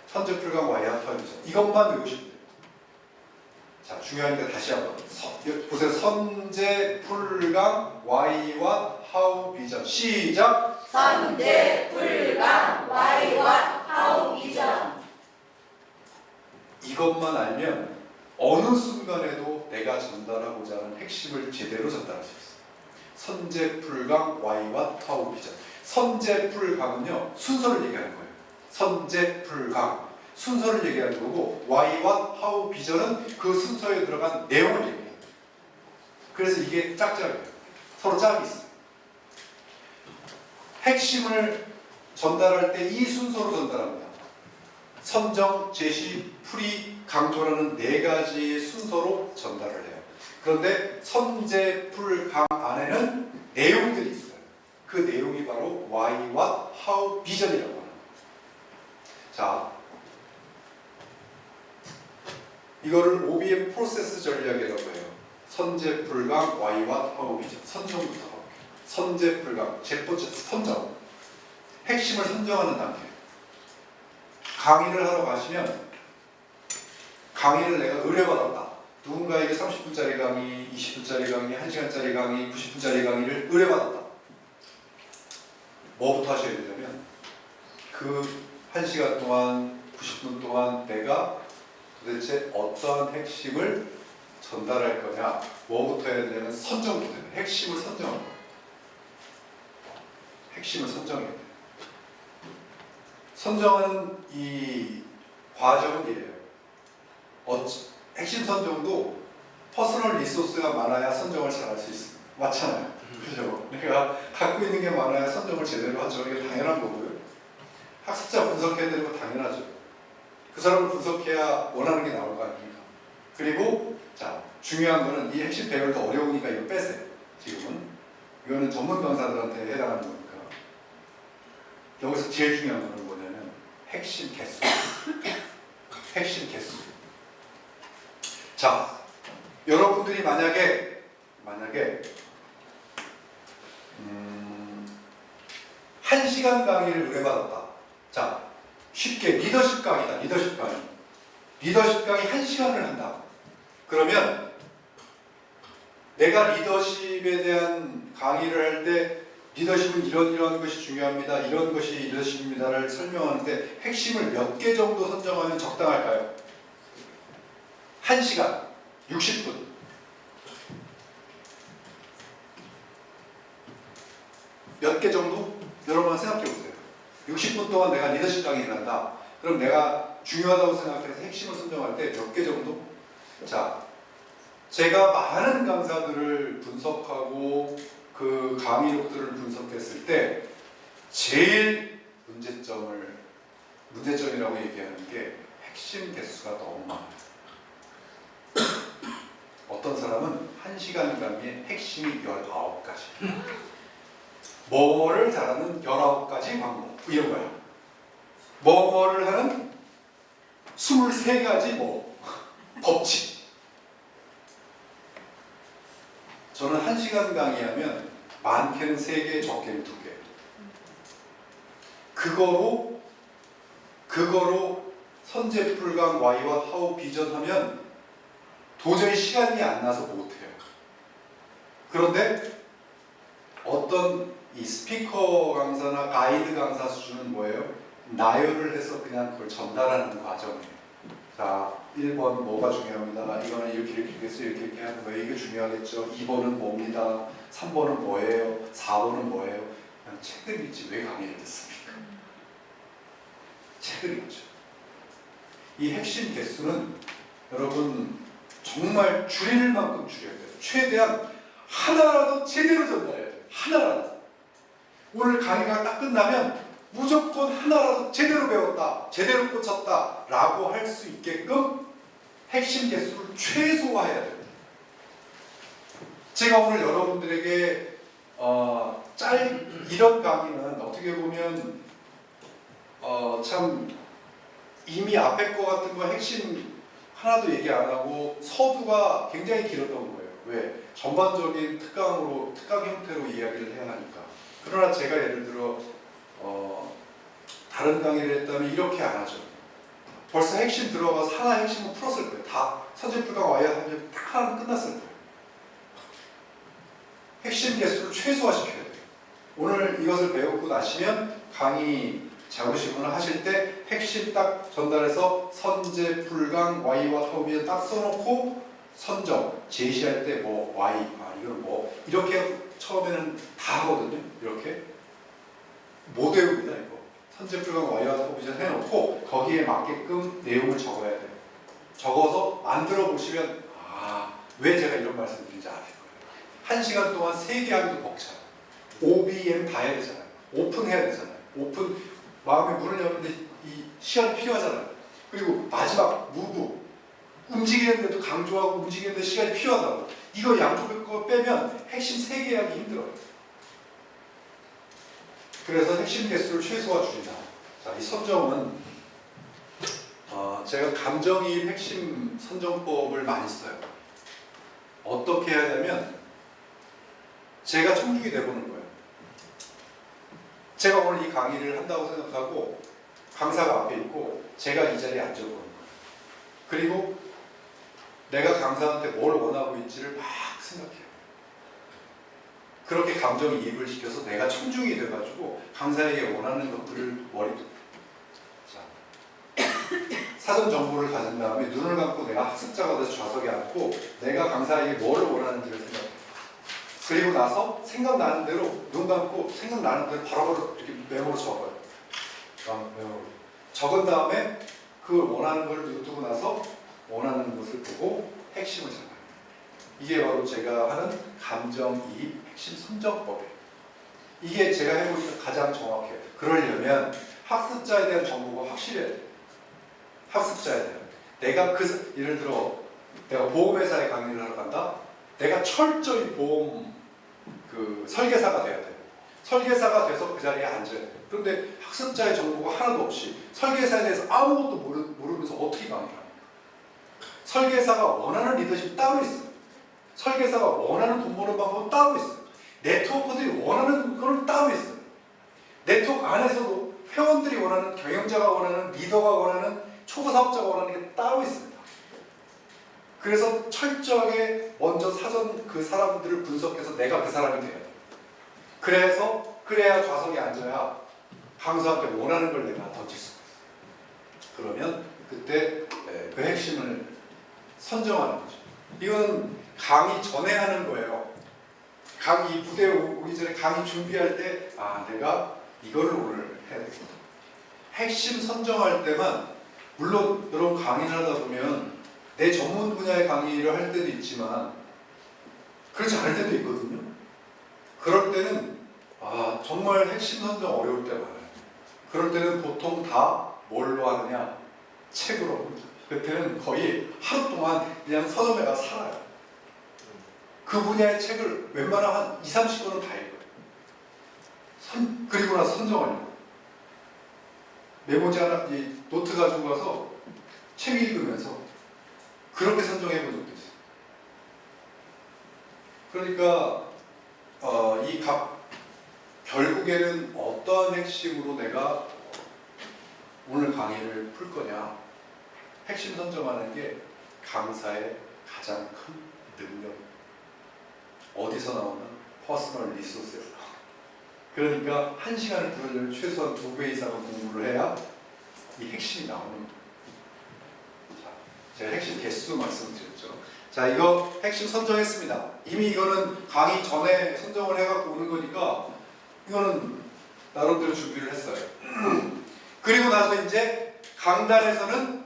선제풀강 why, what, how, vision. 이것만 외우시면 돼요. 자, 중요하니까 다시 한번 보세요. 선제풀강 why, what, how, vision. 시작. 선제풀강 Why, what, how, vision. 이것만 알면 어느 순간에도 내가 전달하고자 하는 핵심을 제대로 전달할 수 있어요. 선제풀강 why, what, how, vision. 선제풀강은요, 순서를 얘기하는 거예요. 선제풀강 순서를 얘기하는 거고, why, what, how, vision은 그 순서에 들어간 내용을 얘기해요. 그래서 이게 짝짝이에요. 서로 짝이 있어요. 핵심을 전달할 때 이 순서로 전달합니다. 선정, 제시, 풀이, 강조라는 4가지의 순서로 전달을 해요. 그런데 선제, 풀, 강 안에는 내용들이 있어요. 그 내용이 바로 why, what, how, vision이라고 합니다. 자, 이거를 OBM 프로세스 전략이라고 해요. 선제, 풀, 강, why, what, how, vision. 선정부터 볼게요. 선제, 풀, 강. 제 번째 선정. 핵심을 선정하는 단계. 강의를 하러 가시면 강의를 내가 의뢰받았다. 누군가에게 30분짜리 강의, 20분짜리 강의, 1시간짜리 강의, 90분짜리 강의를 의뢰받았다. 뭐부터 하셔야 되냐면 그 1시간 동안, 90분 동안 내가 도대체 어떠한 핵심을 전달할 거냐. 뭐부터 해야 되냐면 선정부터 해야 돼요. 핵심을 선정하는 거예요. 핵심을 선정해야 돼요. 선정하는 이 과정은 이래요. 핵심 선정도 퍼스널 리소스가 많아야 선정을 잘 할 수 있습니다. 맞잖아요. 그죠? 내가 갖고 있는 게 많아야 선정을 제대로 하죠. 이게 당연한 거고요. 학습자 분석해야 되는 거 당연하죠. 그 사람을 분석해야 원하는 게 나올 거 아닙니까? 그리고 자, 중요한 거는 이 핵심 배열 더 어려우니까 이거 빼세요. 지금은. 이거는 전문 강사들한테 해당하는 거니까. 여기서 제일 중요한 거는 뭐냐면 핵심 개수. 핵심 개수. 자, 여러분들이 만약에 1시간 강의를 의뢰받았다. 자, 쉽게 리더십 강의다. 리더십 강의. 리더십 강의 1시간을 한다. 그러면 내가 리더십에 대한 강의를 할 때 리더십은 이런 것이 중요합니다. 이런 것이 리더십입니다를 설명하는데 핵심을 몇 개 정도 선정하면 적당할까요? 1시간, 60분. 몇 개 정도? 여러분 생각해 보세요. 60분 동안 내가 리더십 강의를 한다. 그럼 내가 중요하다고 생각해서 핵심을 선정할 때 몇 개 정도? 자, 제가 많은 강사들을 분석하고 그 강의록들을 분석했을 때 제일 문제점이라고 얘기하는 게 핵심 개수가 너무 많아요. 어떤 사람은 1시간 강의에 핵심이 19가지, 뭐를 잘하는 19가지 방법 이런 거야. 뭐를 하는 23가지 법칙. 저는 1시간 강의하면 많게는 3개, 적게는 2개. 그거로 선제풀강 Y와 하우 비전하면 도저히 시간이 안 나서 못해요. 그런데 어떤 이 스피커 강사나 가이드 강사 수준은 뭐예요? 나열을 해서 그냥 그걸 전달하는 과정이에요. 자, 1번 뭐가 중요합니다. 이거는 이렇게 해서 이렇게 하는 거예요. 이게 중요하겠죠. 2번은 뭡니다. 3번은 뭐예요. 4번은 뭐예요. 그냥 책을 읽지 왜 강의를 듣습니까? 책을 읽죠. 이 핵심 개수는 여러분 정말 줄일 만큼 줄여야 돼요. 최대한 하나라도 제대로 전달해야 돼요. 하나라도. 오늘 강의가 딱 끝나면 무조건 하나라도 제대로 배웠다, 제대로 꽂혔다 라고 할 수 있게끔 핵심 개수를 최소화해야 됩니다. 제가 오늘 여러분들에게 이런 강의는 어떻게 보면 참 이미 앞에 거 같은 거 핵심 하나도 얘기 안 하고 서두가 굉장히 길었던 거예요. 왜? 전반적인 특강 형태로 이야기를 해야 하니까. 그러나 제가 예를 들어 다른 강의를 했다면 이렇게 안 하죠. 벌써 핵심 들어가서 하나 핵심은 풀었을 거예요. 다 선제풀강 와야 하면 딱 하나 끝났을 거예요. 핵심 개수를 최소화시켜야 돼요. 오늘 이것을 배우고 나시면 강의 잡으시거나 하실 때 핵심 딱 전달해서 선제풀강 Y와 하우비전 딱 써놓고 선정 제시할 때 Y 이건 이렇게 처음에는 다 하거든요. 이렇게 못 외웁니다. 이거 선제풀강 Y와 하우비전 해놓고 거기에 맞게끔 내용을 적어야 돼요. 적어서 만들어 보시면 왜 제가 이런 말씀 드린지 아실 거예요. 1시간 동안 3개 하기도 벅차요. OBM 다 해야 되잖아요. 오픈해야 되잖아요. 마음의 문을 여는데 이 시간이 필요하잖아요. 그리고 마지막 무브 움직이는데도 강조하고 움직이는데 시간이 필요하다고. 이거 양쪽에 거 빼면 핵심 3개 하기 힘들어요. 그래서 핵심 개수를 최소화 줄이자. 자, 이 선정은 제가 감정이입 핵심 선정법을 많이 써요. 어떻게 해야 되면 제가 청중이 돼보는 거예요. 제가 오늘 이 강의를 한다고 생각하고 강사가 앞에 있고 제가 이 자리에 앉아보는 거예요. 그리고 내가 강사한테 뭘 원하고 있지를 막 생각해요. 그렇게 감정이입을 시켜서 내가 청중이 돼가지고 강사에게 원하는 것들을 사전 정보를 가진 다음에 눈을 감고 내가 학습자가 돼서 좌석에 앉고 내가 강사에게 뭘 원하는지를 생각해요. 그리고 나서 생각나는 대로 눈 감고 생각나는 대로 바로바로 이렇게 메모로 적어요. 적은 다음에 그걸 원하는 걸 놔두고 나서 원하는 것을 보고 핵심을 잡아요. 이게 바로 제가 하는 감정이입 핵심 선정법이에요. 이게 제가 해보니까 가장 정확해요. 그러려면 학습자에 대한 정보가 확실해야 돼요. 학습자에 대한. 내가 예를 들어 내가 보험회사에 강의를 하러 간다. 내가 철저히 보험 설계사가 돼야 돼요. 설계사가 돼서 그 자리에 앉아야 돼요. 그런데 학습자의 정보가 하나도 없이 설계사에 대해서 아무것도 모르면서 어떻게 강의를 합니까? 설계사가 원하는 리더십이 따로 있어요. 설계사가 원하는 돈 버는 방법은 따로 있어요. 네트워커들이 원하는 건 따로 있어요. 네트워크 안에서도 회원들이 원하는, 경영자가 원하는, 리더가 원하는, 초보 사업자가 원하는 게 따로 있습니다. 그래서 철저하게 먼저 사전 그 사람들을 분석해서 내가 그 사람이 돼야 돼요. 그래야 좌석에 앉아야 강사한테 원하는 걸 내가 던질 수가 있어요. 그러면 그때 그 핵심을 선정하는 거죠. 이건 강의 전에 하는 거예요. 강의 무대에 오기 전에 강의 준비할 때 내가 이걸 오늘 해야 되겠다. 핵심 선정할 때만, 물론 여러분 강의를 하다 보면 내 전문 분야의 강의를 할 때도 있지만 그렇지 않을 때도 있거든요. 그럴 때는 정말 핵심 선정 어려울 때 많아요. 그럴 때는 보통 다 뭘로 하느냐? 책으로 합니다. 그때는 거의 하루 동안 그냥 서점에 가서 살아요. 그 분야의 책을 웬만하면 한 2, 30권은 다 읽어요. 그리고 나서 선정하려고. 메모지 하나, 이 노트 가지고 가서 책 읽으면서 그렇게 선정해 본 적도 있어요. 그러니까 결국에는 어떠한 핵심으로 내가 오늘 강의를 풀 거냐, 핵심 선정하는 게 강사의 가장 큰 능력. 어디서 나오나? 퍼스널 리소스에서 나와. 그러니까 1시간을 들으려면 최소한 2배 이상은 공부를 해야 이 핵심이 나오는 거예요. 자, 제가 핵심 개수 말씀드렸죠. 자, 이거 핵심 선정했습니다. 이미 이거는 강의 전에 선정을 해갖고 오는 거니까 이거는 나름대로 준비를 했어요. 그리고 나서 이제 강단에서는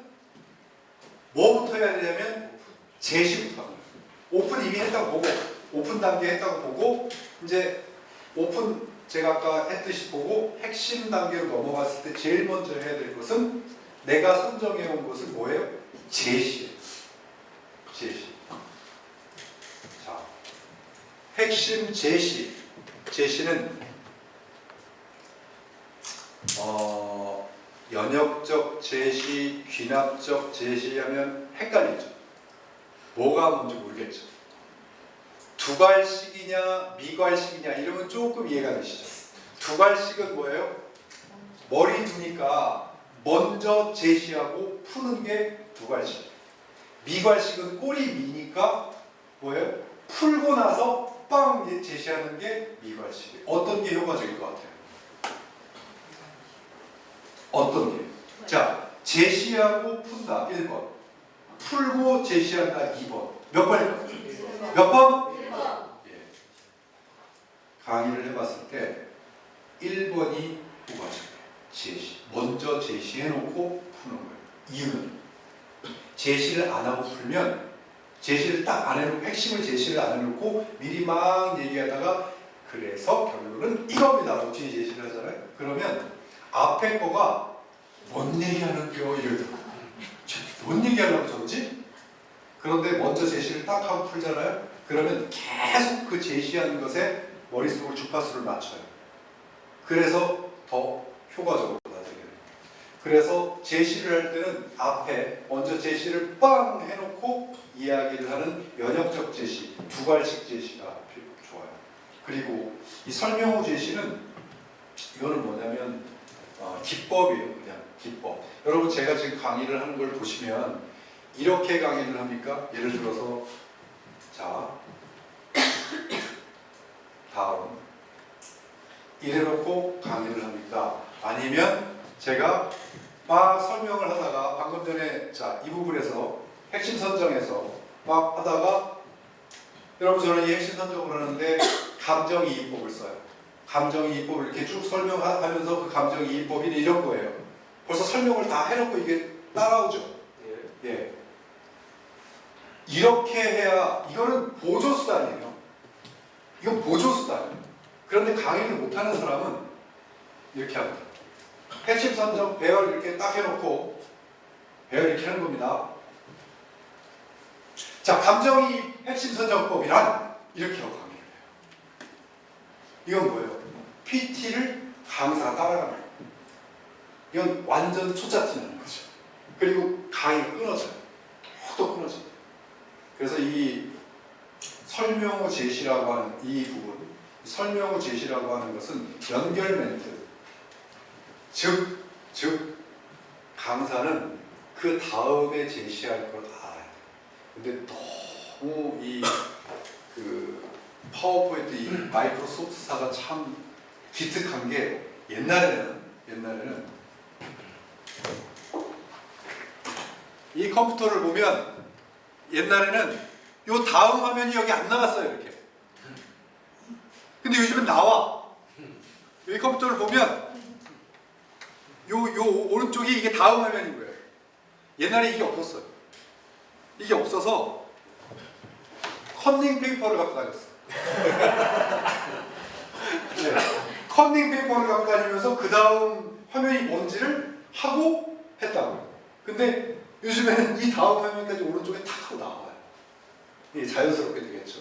뭐부터 해야 되냐면 제시부터 합니다. 오픈 이미 했다고 보고, 오픈 단계 했다고 보고, 이제 오픈 제가 아까 했듯이 보고 핵심 단계로 넘어갔을 때 제일 먼저 해야 될 것은 내가 선정해 온 것은 뭐예요? 제시. 제시. 자, 핵심 제시. 제시는 연역적 제시, 귀납적 제시하면 헷갈리죠. 뭐가 뭔지 모르겠죠. 두괄식이냐 미괄식이냐 이러면 조금 이해가 되시죠. 두괄식은 뭐예요? 머리 두니까 먼저 제시하고 푸는 게 두괄식. 미괄식은 꼬리 미니까 뭐예요? 풀고 나서 빵 제시하는 게 미괄식이에요. 어떤 게 효과적일 것 같아요? 어떤 게? 자, 제시하고 푼다 1번, 풀고 제시한다 2번. 몇 번일까요? 몇 번? 1번. 예. 강의를 해봤을 때 1번이 효과적이에요. 제시. 먼저 제시해놓고 푸는 거예요. 이유는 제시를 안 하고 풀면, 제시를 딱 안 해놓고, 핵심을 제시를 안 해놓고 미리 막 얘기하다가 그래서 결론은 이겁니다 라고 뒤에 제시를 하잖아요. 그러면 앞에 거가 뭔 얘기하는겨 이러더라고요. 뭔 얘기하려고 저러지? 그런데 먼저 제시를 딱 하고 풀잖아요. 그러면 계속 그 제시하는 것에 머릿속을 주파수를 맞춰요. 그래서 더 효과적으로 나타나게 돼요. 그래서 제시를 할 때는 앞에 먼저 제시를 빵 해놓고 이야기를 하는 연역적 제시, 두괄식 제시가 좋아요. 그리고 이 설명 후 제시는 이거는 뭐냐면 기법이에요. 그냥 기법. 여러분 제가 지금 강의를 하는 걸 보시면 이렇게 강의를 합니까? 예를 들어서 자 다음 이래놓고 강의를 합니까? 아니면 제가 막 설명을 하다가 방금 전에 자 이 부분에서 핵심 선정에서 막 하다가 여러분 저는 이 핵심 선정을 하는데 감정이입법을 써요. 감정이입법을 이렇게 쭉 설명하면서 그 감정이입법이 이런 거예요. 벌써 설명을 다 해놓고 이게 따라오죠. 예. 이렇게 해야 이거는 보조수단이에요. 이건 보조수단이에요. 그런데 강의를 못하는 사람은 이렇게 합니다. 핵심 선정 배열 이렇게 딱 해놓고 배열 이렇게 하는 겁니다. 자, 감정이입 핵심 선정법이란 이렇게 하고 강의를 해요. 이건 뭐예요? PT를 강사가 따라가는 거예요. 이건 완전 초짜티 나는 거죠. 그리고 강의가 끊어져요. 톡톡 끊어져요. 그래서 이 설명 후 제시라고 하는 이 부분, 설명 후 제시라고 하는 것은 연결 멘트. 즉 강사는 그 다음에 제시할 걸 알아요. 근데 너무 그 파워포인트 이 마이크로소프트사가 참 기특한 게 옛날에는 이 컴퓨터를 보면 옛날에는 요 다음 화면이 여기 안 나왔어요 이렇게. 근데 요즘은 나와. 이 컴퓨터를 보면 요 오른쪽이 이게 다음 화면인 거예요. 옛날에 이게 없었어요. 이게 없어서 컨닝 페이퍼를 갖고 다녔어요. 네. 컨닝 페이퍼를 갖고 다니면서 그 다음 화면이 뭔지를 하고 했다고요. 근데 요즘에는 이 다음 화면까지 오른쪽에 탁 하고 나와요. 이게 자연스럽게 되겠죠.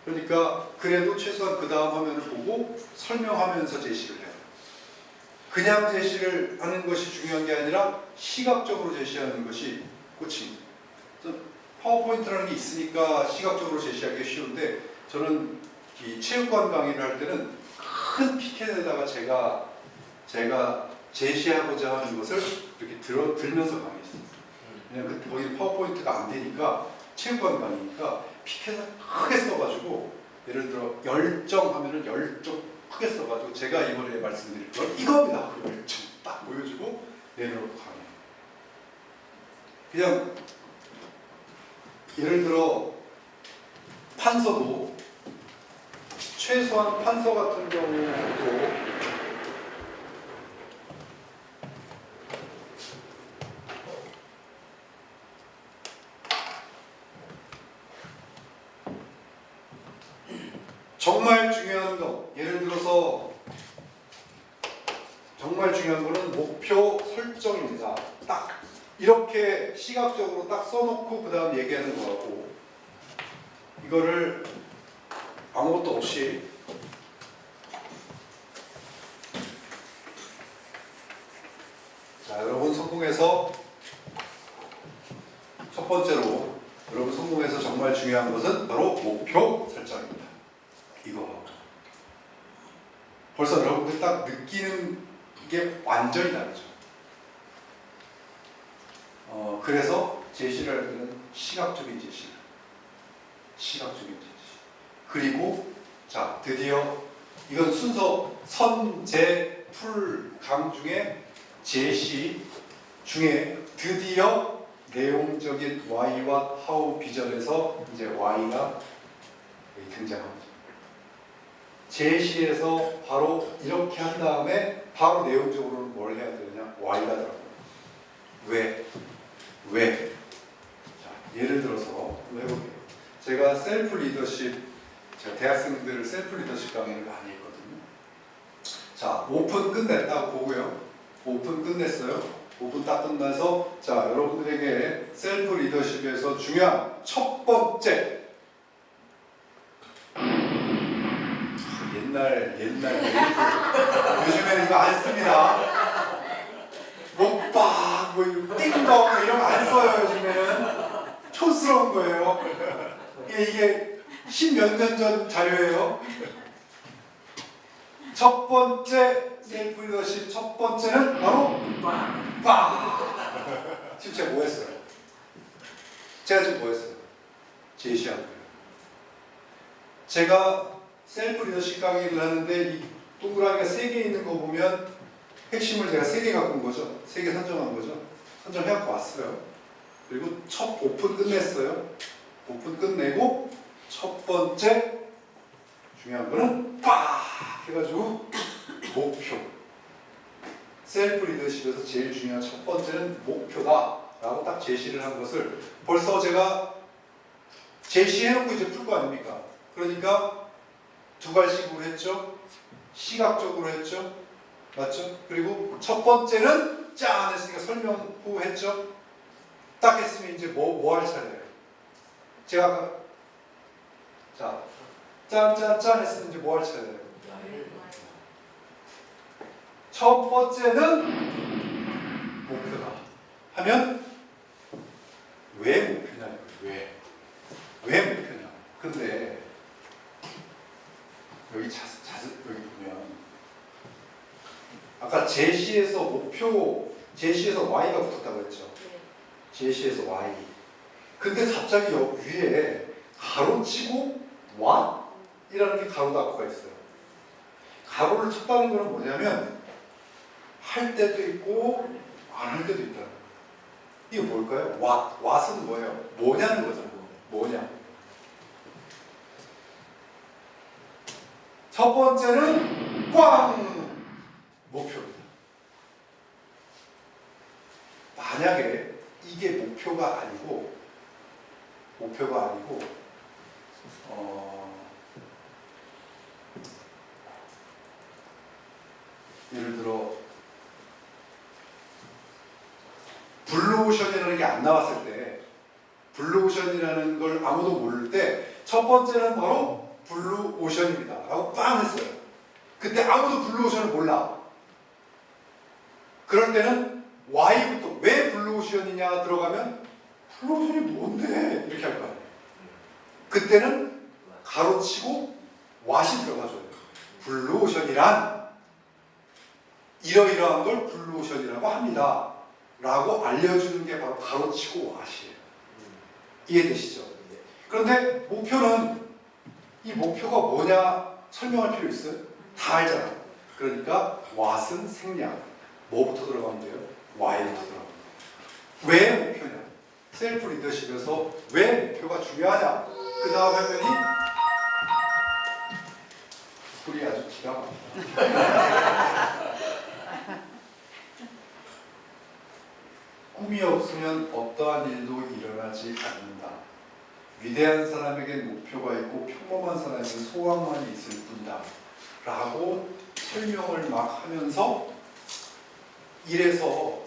그러니까 그래도 최소한 그 다음 화면을 보고 설명하면서 제시를 해요. 그냥 제시를 하는 것이 중요한 게 아니라 시각적으로 제시하는 것이 꽃입니다. 파워포인트라는 게 있으니까 시각적으로 제시하기 쉬운데 저는 이 체육관 강의를 할 때는 큰 피켓에다가 제가 제시하고자 하는 것을 이렇게 들면서 강의했어요. 왜냐면 거기 파워포인트가 안 되니까 체육관 강의니까 피켓을 크게 써가지고 예를 들어 열정 하면은 열정 크게 써가지고 제가 이번에 말씀드릴 건 이겁니다. 그 열정 딱 보여주고 내놓고 강의. 그냥 예를 들어 판서도 최소한 판서 같은 경우도 정말 중요한 거, 예를 들어서 정말 중요한 거는 목표 설정입니다. 딱 이렇게 시각적으로 딱 써놓고 그 다음 얘기하는 거하고 이거를 아무것도 없이 자, 여러분 성공해서 첫 번째로 여러분 성공해서 정말 중요한 것은 바로 목표 설정입니다. 이거 벌써 여러분들 딱 느끼는 게 완전히 다르죠. 그래서 제시를 할 때는 시각적인 제시. 그리고 자 드디어 이건 순서 선, 제, 풀, 강 중에 제시 중에 드디어 내용적인 Y와 How 비전에서 이제 Y가 등장합니다. 제시에서 바로 이렇게 한 다음에 바로 내용적으로는 뭘 해야 되느냐? Y가 들어가요. 왜? 자, 예를 들어서 한번 해볼게요. 제가 셀프 리더십, 제가 대학생들을 셀프 리더십 강의를 많이 했거든요. 자, 오픈 끝냈다고 보고요. 오픈 끝냈어요. 오픈 딱 끝나서 자, 여러분들에게 셀프 리더십에서 중요한 첫 번째 옛날 요즘에는 이거 안 씁니다. 목박 뭐 띵동 이런 거 안 써요. 요즘에는 촌스러운 거예요. 이게 10몇 년 전 자료예요. 첫 번째 셀프 리더십 첫 번째는 바로 빵. 지금 제가 뭐 했어요? 제가 지금 뭐 했어요? 제시한 거예요. 제가 셀프 리더십 강의를 하는데 이 동그라미가 3개 있는 거 보면 핵심을 제가 3개 갖고 온 거죠. 3개 선정한 거죠. 선정해갖고 왔어요. 그리고 첫 오픈 끝냈어요. 오픈 끝내고 첫 번째 중요한 거는 빡 해가지고 목표. 셀프 리더십에서 제일 중요한 첫 번째는 목표다 라고 딱 제시를 한 것을 벌써 제가 제시해놓고 이제 풀 거 아닙니까? 그러니까 두 가지식으로 했죠. 시각적으로 했죠. 맞죠? 그리고 첫 번째는 짠 했으니까 설명 후 했죠. 딱 했으면 이제 뭐 할 차례예요? 제가 아까 자 짠짠짠 했으면 이제 뭐 할 차례예요? 첫 번째는 목표다 하면 왜 목표냐? 왜 목표냐? 근데 여기 여기 보면 아까 제시에서 목표 제시에서 Y가 붙었다고 했죠. 제시에서 Y. 근데 갑자기 여기 위에 가로치고 What? 이라는 게 가로 닫고가 있어요. 가로를 쳤다는 건 뭐냐면 할 때도 있고 안 할 때도 있다는 거예요. 이게 뭘까요? What은 뭐예요? 뭐냐는 거죠. 뭐냐. 첫 번째는 꽝! 목표입니다. 만약에 이게 목표가 아니고 예를 들어 블루오션이라는 게 안 나왔을 때, 블루오션이라는 걸 아무도 모를 때 첫 번째는 바로 블루오션입니다 라고 빵 했어요. 그때 아무도 블루오션을 몰라. 그럴 때는 Y부터 왜 블루오션이냐 들어가면 블루오션이 뭔데? 이렇게 할 거야. 그때는 가로치고 what이 들어가줘요. 블루오션이란 이러이러한 걸 블루오션이라고 합니다 라고 알려주는 게 바로 가로치고 what이에요. 이해되시죠? 그런데 목표는, 이 목표가 뭐냐 설명할 필요 있어요? 다 알잖아. 그러니까 what은 생략, 뭐부터 들어가면 돼요? Y부터 들어가면 돼요. 왜 목표냐? 셀프 리더십에서 왜 목표가 중요하냐? 그 다음 화면이 소리 아주 기가 막히다. 꿈이 없으면 어떠한 일도 일어나지 않는다. 위대한 사람에겐 목표가 있고 평범한 사람에겐 소망만이 있을 뿐이다 라고 설명을 막 하면서, 이래서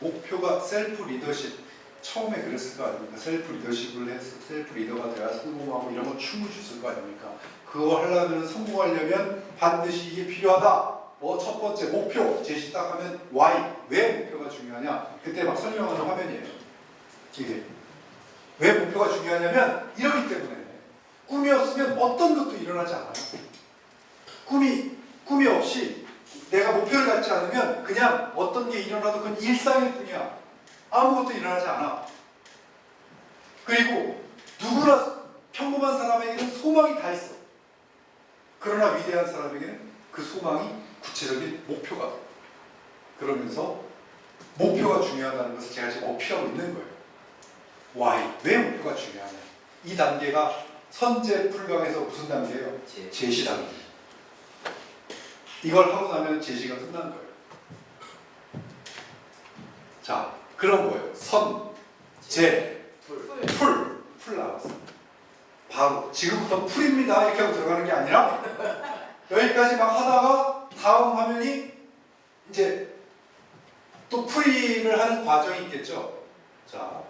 목표가 셀프 리더십, 처음에 그랬을 거 아닙니까? 셀프 리더십을 해서 셀프 리더가 돼야 성공하고 이런 거 춤을 췄을 거 아닙니까? 그거 하려면, 성공하려면 반드시 이게 필요하다. 뭐 첫 번째 목표 제시 딱 하면 why, 왜 목표가 중요하냐? 그때 막 설명하는 화면이에요. 이게 왜 목표가 중요하냐면 이러기 때문에. 꿈이 없으면 어떤 것도 일어나지 않아요. 꿈이 없이 내가 목표를 갖지 않으면 그냥 어떤 게 일어나도 그건 일상일 뿐이야. 아무것도 일어나지 않아. 그리고 누구나 평범한 사람에게는 소망이 다 있어. 그러나 위대한 사람에게는 그 소망이 구체적인 목표가 돼. 그러면서 목표가 중요하다는 것을 제가 지금 어필하고 있는 거예요. Why? 왜 목표가 중요하냐? 이 단계가 선제 풀강에서 무슨 단계예요? 제시 단계. 이걸 하고 나면 제시가 끝난 거예요. 자, 그럼 뭐예요? 선, 제, 풀 나왔어요. 바로 지금부터 풀입니다 이렇게 하고 들어가는 게 아니라 여기까지 막 하다가 다음 화면이 이제 또 풀이를 하는 과정이 있겠죠. 자,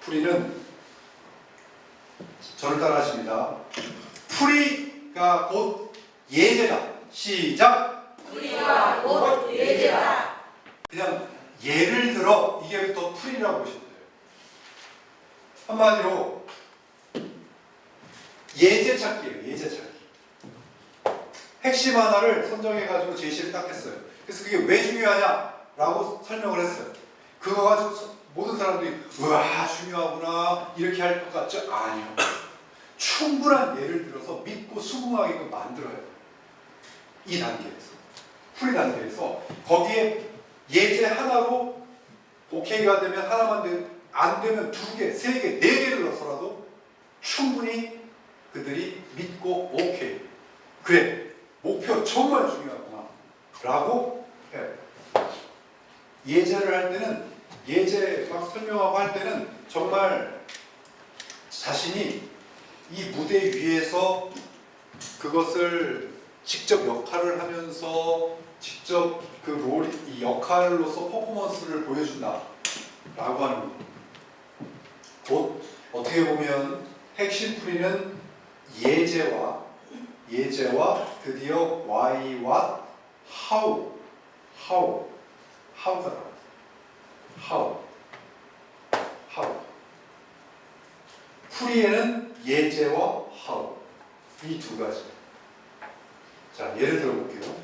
풀이는 저를 따라 하십니다. 풀이가 곧 예제다. 시작! 풀이가 곧 예제다. 그냥 예를 들어 이게부터 풀이라고 보시면 돼요. 한마디로 예제 찾기예요. 예제 찾기. 핵심 하나를 선정해가지고 제시를 딱 했어요. 그래서 그게 왜 중요하냐라고 설명을 했어요. 그거 가지고 모든 사람들이 우와 중요하구나 이렇게 할 것 같죠? 아니요. 충분한 예를 들어서 믿고 수긍하게끔 만들어야 돼요. 이 단계에서, 풀이 단계에서 거기에 예제 하나로 오케이가 되면 하나만 안 되면 2개, 3개, 4개를 넣어서라도 충분히 그들이 믿고 오케이. 그래, 목표 정말 중요하구나 라고 해요. 예제를 할 때는, 예제 막 설명하고 할 때는 정말 자신이 이 무대 위에서 그것을 직접 역할을 하면서 직접 그 롤, 이 역할로서 퍼포먼스를 보여준다 라고 하는 겁니다. 곧 어떻게 보면 핵심 풀이는 예제와 드디어 why, what, how가 나옵니다. how. 풀이에는 예제와 how 이 두 가지. 자, 예를 들어 볼게요.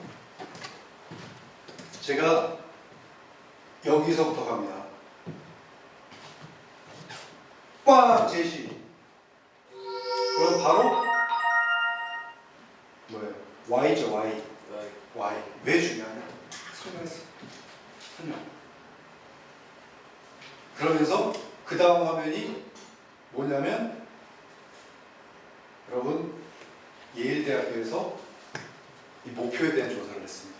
제가 여기서부터 갑니다. 빵! 제시. 그럼 바로 뭐예요? Y죠, Y. 왜 중요하냐? 설명했어. 설명. 그러면서 그 다음 화면이 뭐냐면 여러분 예일대학교에서 이 목표에 대한 조사를 했습니다.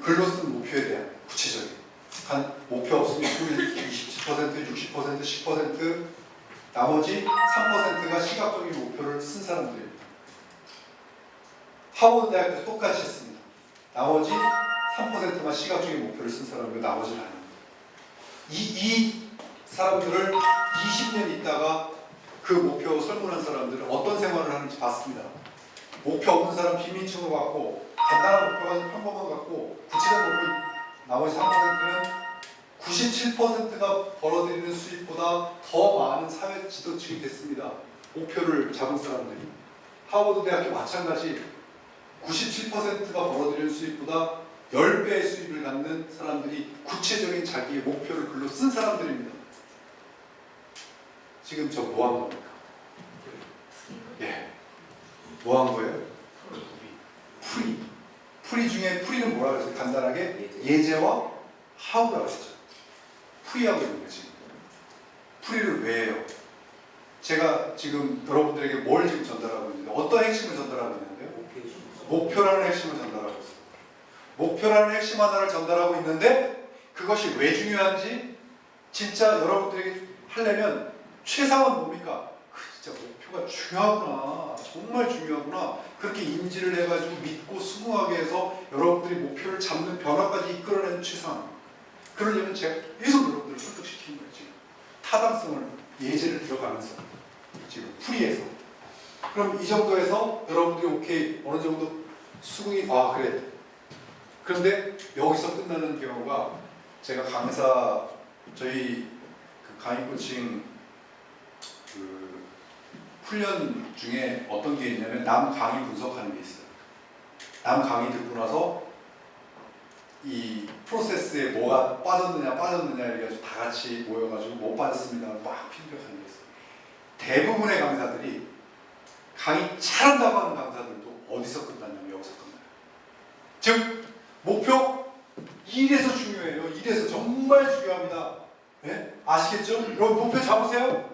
글로 쓴 목표에 대한 구체적인 한 목표 없으면 20%, 60%, 10% 나머지 3%가 시각적인 목표를 쓴 사람들입니다. 하버드 대학도 똑같이 했습니다. 나머지 3%만 시각적인 목표를 쓴 사람이고 나머지는 아닙니다. 이 사람들을 20년 있다가 그 목표 설문한 사람들은 어떤 생활을 하는지 봤습니다. 목표 없는 사람 비민층으로 갖고 간단한 목표가 평범한 것 같고 구체적인 목표 나머지 3%는 97%가 벌어들이는 수입보다 더 많은 사회 지도층이 됐습니다. 목표를 잡은 사람들이. 하버드 대학교 마찬가지 97%가 벌어들이는 수입보다 10배의 수입을 갖는 사람들이 구체적인 자기의 목표를 글로 쓴 사람들입니다. 지금 저 뭐 한 겁니까? 예. 뭐 한 거예요? 풀이. 풀이 중에 풀이는 뭐라고 했어요? 간단하게 예제와 하우라고 했죠. 풀이하고 있는 거지. 풀이를 왜 해요? 제가 지금 여러분들에게 뭘 지금 전달하고 있는데 어떤 핵심을 전달하고 있는데요? 목표라는 핵심을 전달하고 있어요. 목표라는 핵심 하나를 전달하고 있는데 그것이 왜 중요한지 진짜 여러분들에게 하려면 최상은 뭡니까? 진짜 목표가 중요하구나. 정말 중요하구나. 그렇게 인지를 해가지고 믿고 수긍하게 해서 여러분들이 목표를 잡는 변화까지 이끌어내는 최상. 그러려면 제가 계속 여러분들을 설득시키는 거예요. 지금 타당성을 예제를 들어가면서 지금 풀이해서 그럼 이 정도에서 여러분들이 오케이 어느 정도 수긍이 그래. 그런데 여기서 끝나는 경우가 제가 강사 저희 그 강의 코칭 그 훈련 중에 어떤 게 있냐면 남 강의 분석하는 게 있어요. 남 강의 듣고 나서 이 프로세스에 뭐가 빠졌느냐 이래가지고 다 같이 모여가지고 못 빠졌습니다 막 피드백하는 게 있어요. 대부분의 강사들이 강의 잘한다고 하는 강사들도 어디서 끝났냐면 여기서 끝나요. 즉 목표 이래서 중요해요. 이래서 정말 중요합니다. 네? 아시겠죠? 여러분 목표 잡으세요.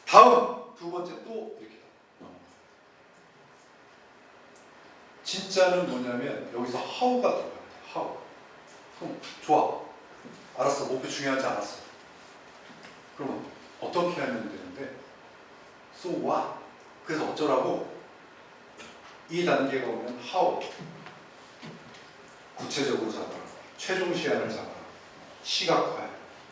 다음 두 번째 또 이렇게 넘어가요. 진짜는 뭐냐면 여기서 하우가 들어가요. 하우. 그럼 좋아. 알았어. 목표 중요한지 알았어. 그러면 어떻게 하면 되는데? So what? 그래서 어쩌라고? 이 단계가 오면 how. 구체적으로 잡아라. 최종 시한을 잡아라. 시각화해.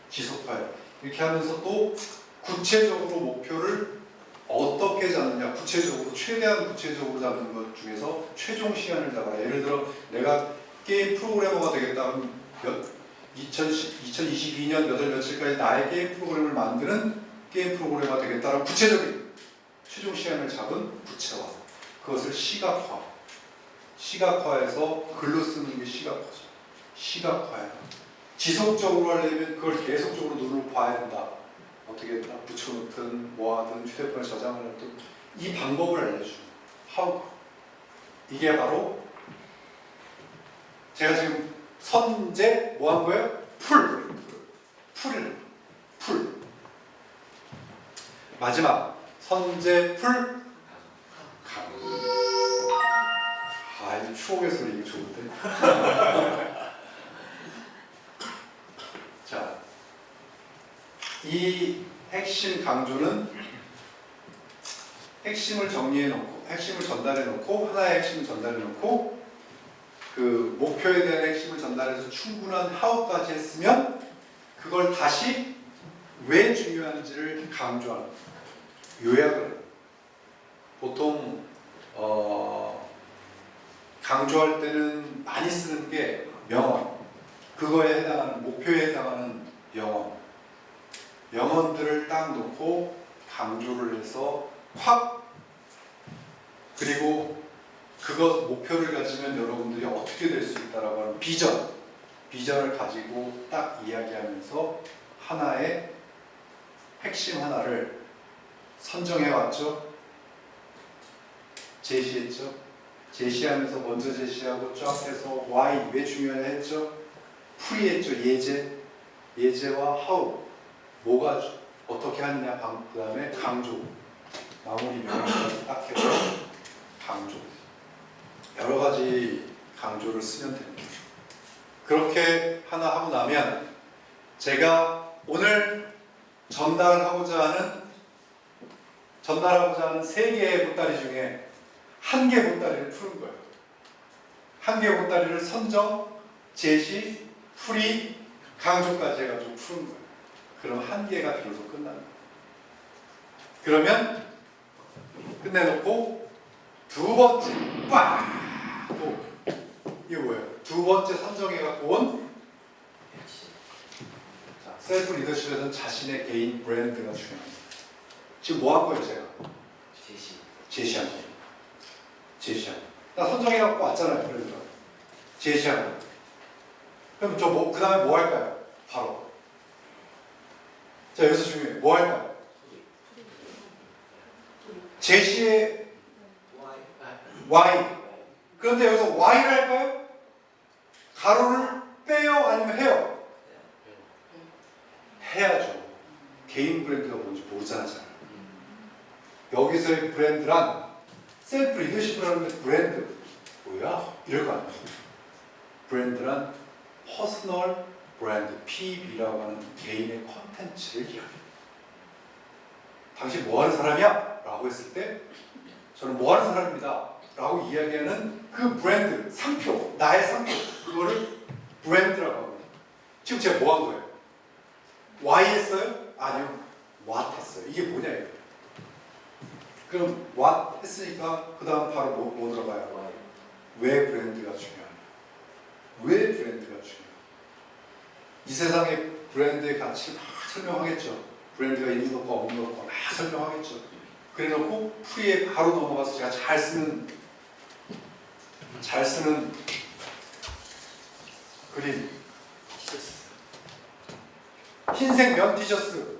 지속화해. 이렇게 하면서 또 구체적으로 목표를 어떻게 잡느냐. 구체적으로 최대한 구체적으로 잡는 것 중에서 최종 시한을 잡아라. 예를 들어 내가 게임 프로그래머가 되겠다 하면 2022년 몇 월 며칠까지 나의 게임 프로그램을 만드는 게임 프로그래머가 되겠다는 구체적인 최종 시한을 잡은 구체화. 그것을 시각화. 시각화해서 글로 쓰는 게 시각화죠. 시각화야. 지속적으로 하려면 그걸 계속적으로 눈으로 봐야 된다. 어떻게 했다? 붙여놓든 뭐하든 휴대폰에 저장을 해놓든 이 방법을 알려주는 how. 이게 바로 제가 지금 선제 뭐 한 거예요? 풀. 마지막 선제 풀 강. 이 추억의 소리 이거 좋은데. 자, 이 핵심 강조는 핵심을 정리해놓고 핵심을 전달해놓고 하나의 핵심을 전달해놓고 그 목표에 대한 핵심을 전달해서 충분한 하우까지 했으면 그걸 다시 왜 중요한지를 강조하는 요약을 보통 강조할 때는 많이 쓰는 게 명언, 그거에 해당하는 목표에 해당하는 명언들을 딱 놓고 강조를 해서 확 그리고 그것 목표를 가지면 여러분들이 어떻게 될 수 있다라고 하는 비전을 가지고 딱 이야기하면서 하나의 핵심 하나를 선정해 왔죠. 제시했죠. 제시하면서 먼저 제시하고 쫙 해서 why 왜 중요하냐 했죠. 풀이했죠. 예제와 how 뭐가 어떻게 하느냐 그 다음에 강조 마무리 명령까지 딱 해서 강조 여러 가지 강조를 쓰면 됩니다. 그렇게 하나 하고 나면 제가 오늘 전달하고자 하는 3개의 보따리 중에 1개 보따리를 푸는 거예요. 1개 보따리를 선정, 제시, 풀이, 강조까지 해가지고 푸는 거예요. 그럼 1개가 비로소 끝납니다. 그러면 끝내놓고 두 번째 또 이게 뭐예요? 두 번째 선정해갖고 온 셀프 리더십에서는 자신의 개인 브랜드가 중요합니다. 지금 뭐 한 거예요 제가? 제시한 거예요. 제시한 거. 나 선정해갖고 왔잖아요. 브랜드가. 제시한 거. 그럼 그 다음에 뭐 할까요? 바로. 자 여기서 중요해요. 뭐 할까요? 제시의 Y. 그런데 여기서 Y를 할까요? 가로를 빼요? 아니면 해요? 해야죠. 개인 브랜드가 뭔지 모르잖아요. 여기서의 브랜드란 셀프 리더십이라는 브랜드 뭐야? 이럴 거 아니에요. 브랜드란 퍼스널 브랜드 PB라고 하는 개인의 컨텐츠를 이야기해요. 당신 뭐 하는 사람이야? 라고 했을 때 저는 뭐 하는 사람입니다 라고 이야기하는 그 브랜드, 상표, 나의 상표 그거를 브랜드라고 합니다. 지금 제가 뭐 한 거예요? Y 했어요? 아니요 What 했어요. 이게 뭐냐 이거. 그럼 What 했으니까 그 다음 바로 뭐 들어가요? 왜 브랜드가 중요하냐. 왜 브랜드가 중요해요? 이 세상의 브랜드의 가치를 막 설명하겠죠. 브랜드가 있는 것과 없는 것과 막 설명하겠죠. 그래놓고 풀이에 바로 넘어가서 제가 잘 쓰는 그림. 흰색 면 티셔츠.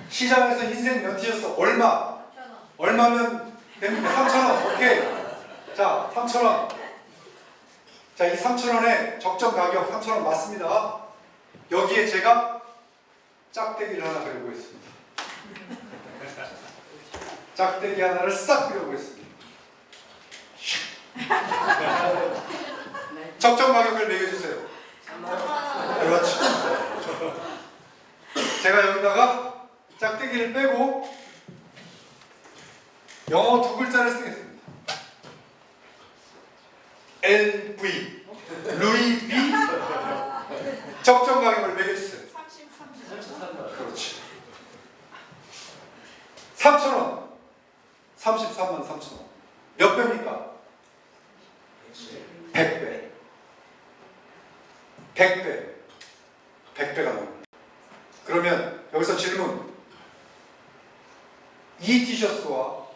시장에서 흰색 면 티셔츠 얼마? 얼마면 됩니까? 3,000원. 오케이. 자, 3,000원. 자, 이 3,000원의 적정 가격 3,000원 맞습니다. 여기에 제가 짝대기를 하나 그려보겠습니다. 짝대기 하나를 싹 그려보겠습니다. 적정 가격을 매겨주세요. 그렇죠. 제가 여기다가 짝대기를 빼고 영어 2글자를 쓰겠습니다. LV 루이 V 적정 가격을 매겨주세요. 33만. 그렇지. 3,000원. 33만 3,000원. 몇 배입니까? 100배. 100배. 100배가 나옵니다. 그러면 여기서 질문. 이 티셔츠와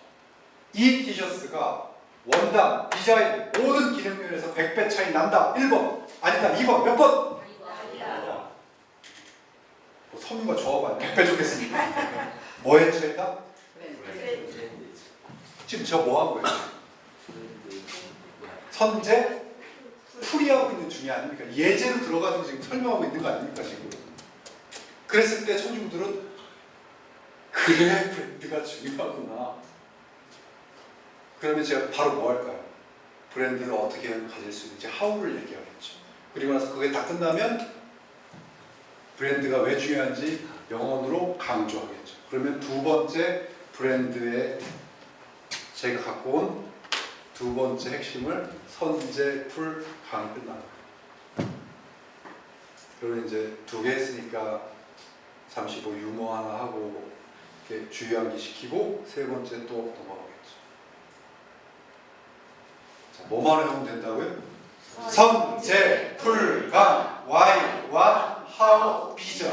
이 티셔츠가 원단, 디자인, 모든 기능 면에서 100배 차이 난다. 1번. 아니다. 2번. 몇 번? 성유가 조합 아니야. 100배 좋겠습니다. 뭐에 차이다? 지금 저 뭐 한 거예요? 선제? 풀이하고 있는 중이 아닙니까? 예제로 들어가서 지금 설명하고 있는 거 아닙니까 지금? 그랬을 때 청중들은 그래 브랜드가 중요하구나. 그러면 제가 바로 뭐 할까요? 브랜드를 어떻게 하면 가질 수 있는지 하우를 얘기하겠죠. 그리고 나서 그게 다 끝나면 브랜드가 왜 중요한지 영어로 강조하겠죠. 그러면 두 번째 브랜드의 제가 갖고 온 두 번째 핵심을 선제, 풀, 강 끝납니다. 그리고 이제 2개 했으니까 잠시 뭐 유머 하나 하고 이렇게 주의하기 시키고 세 번째 또 넘어가겠죠. 자, 뭐만 해보면 된다고요? 선제, 풀, 강, why, what, how, 비전.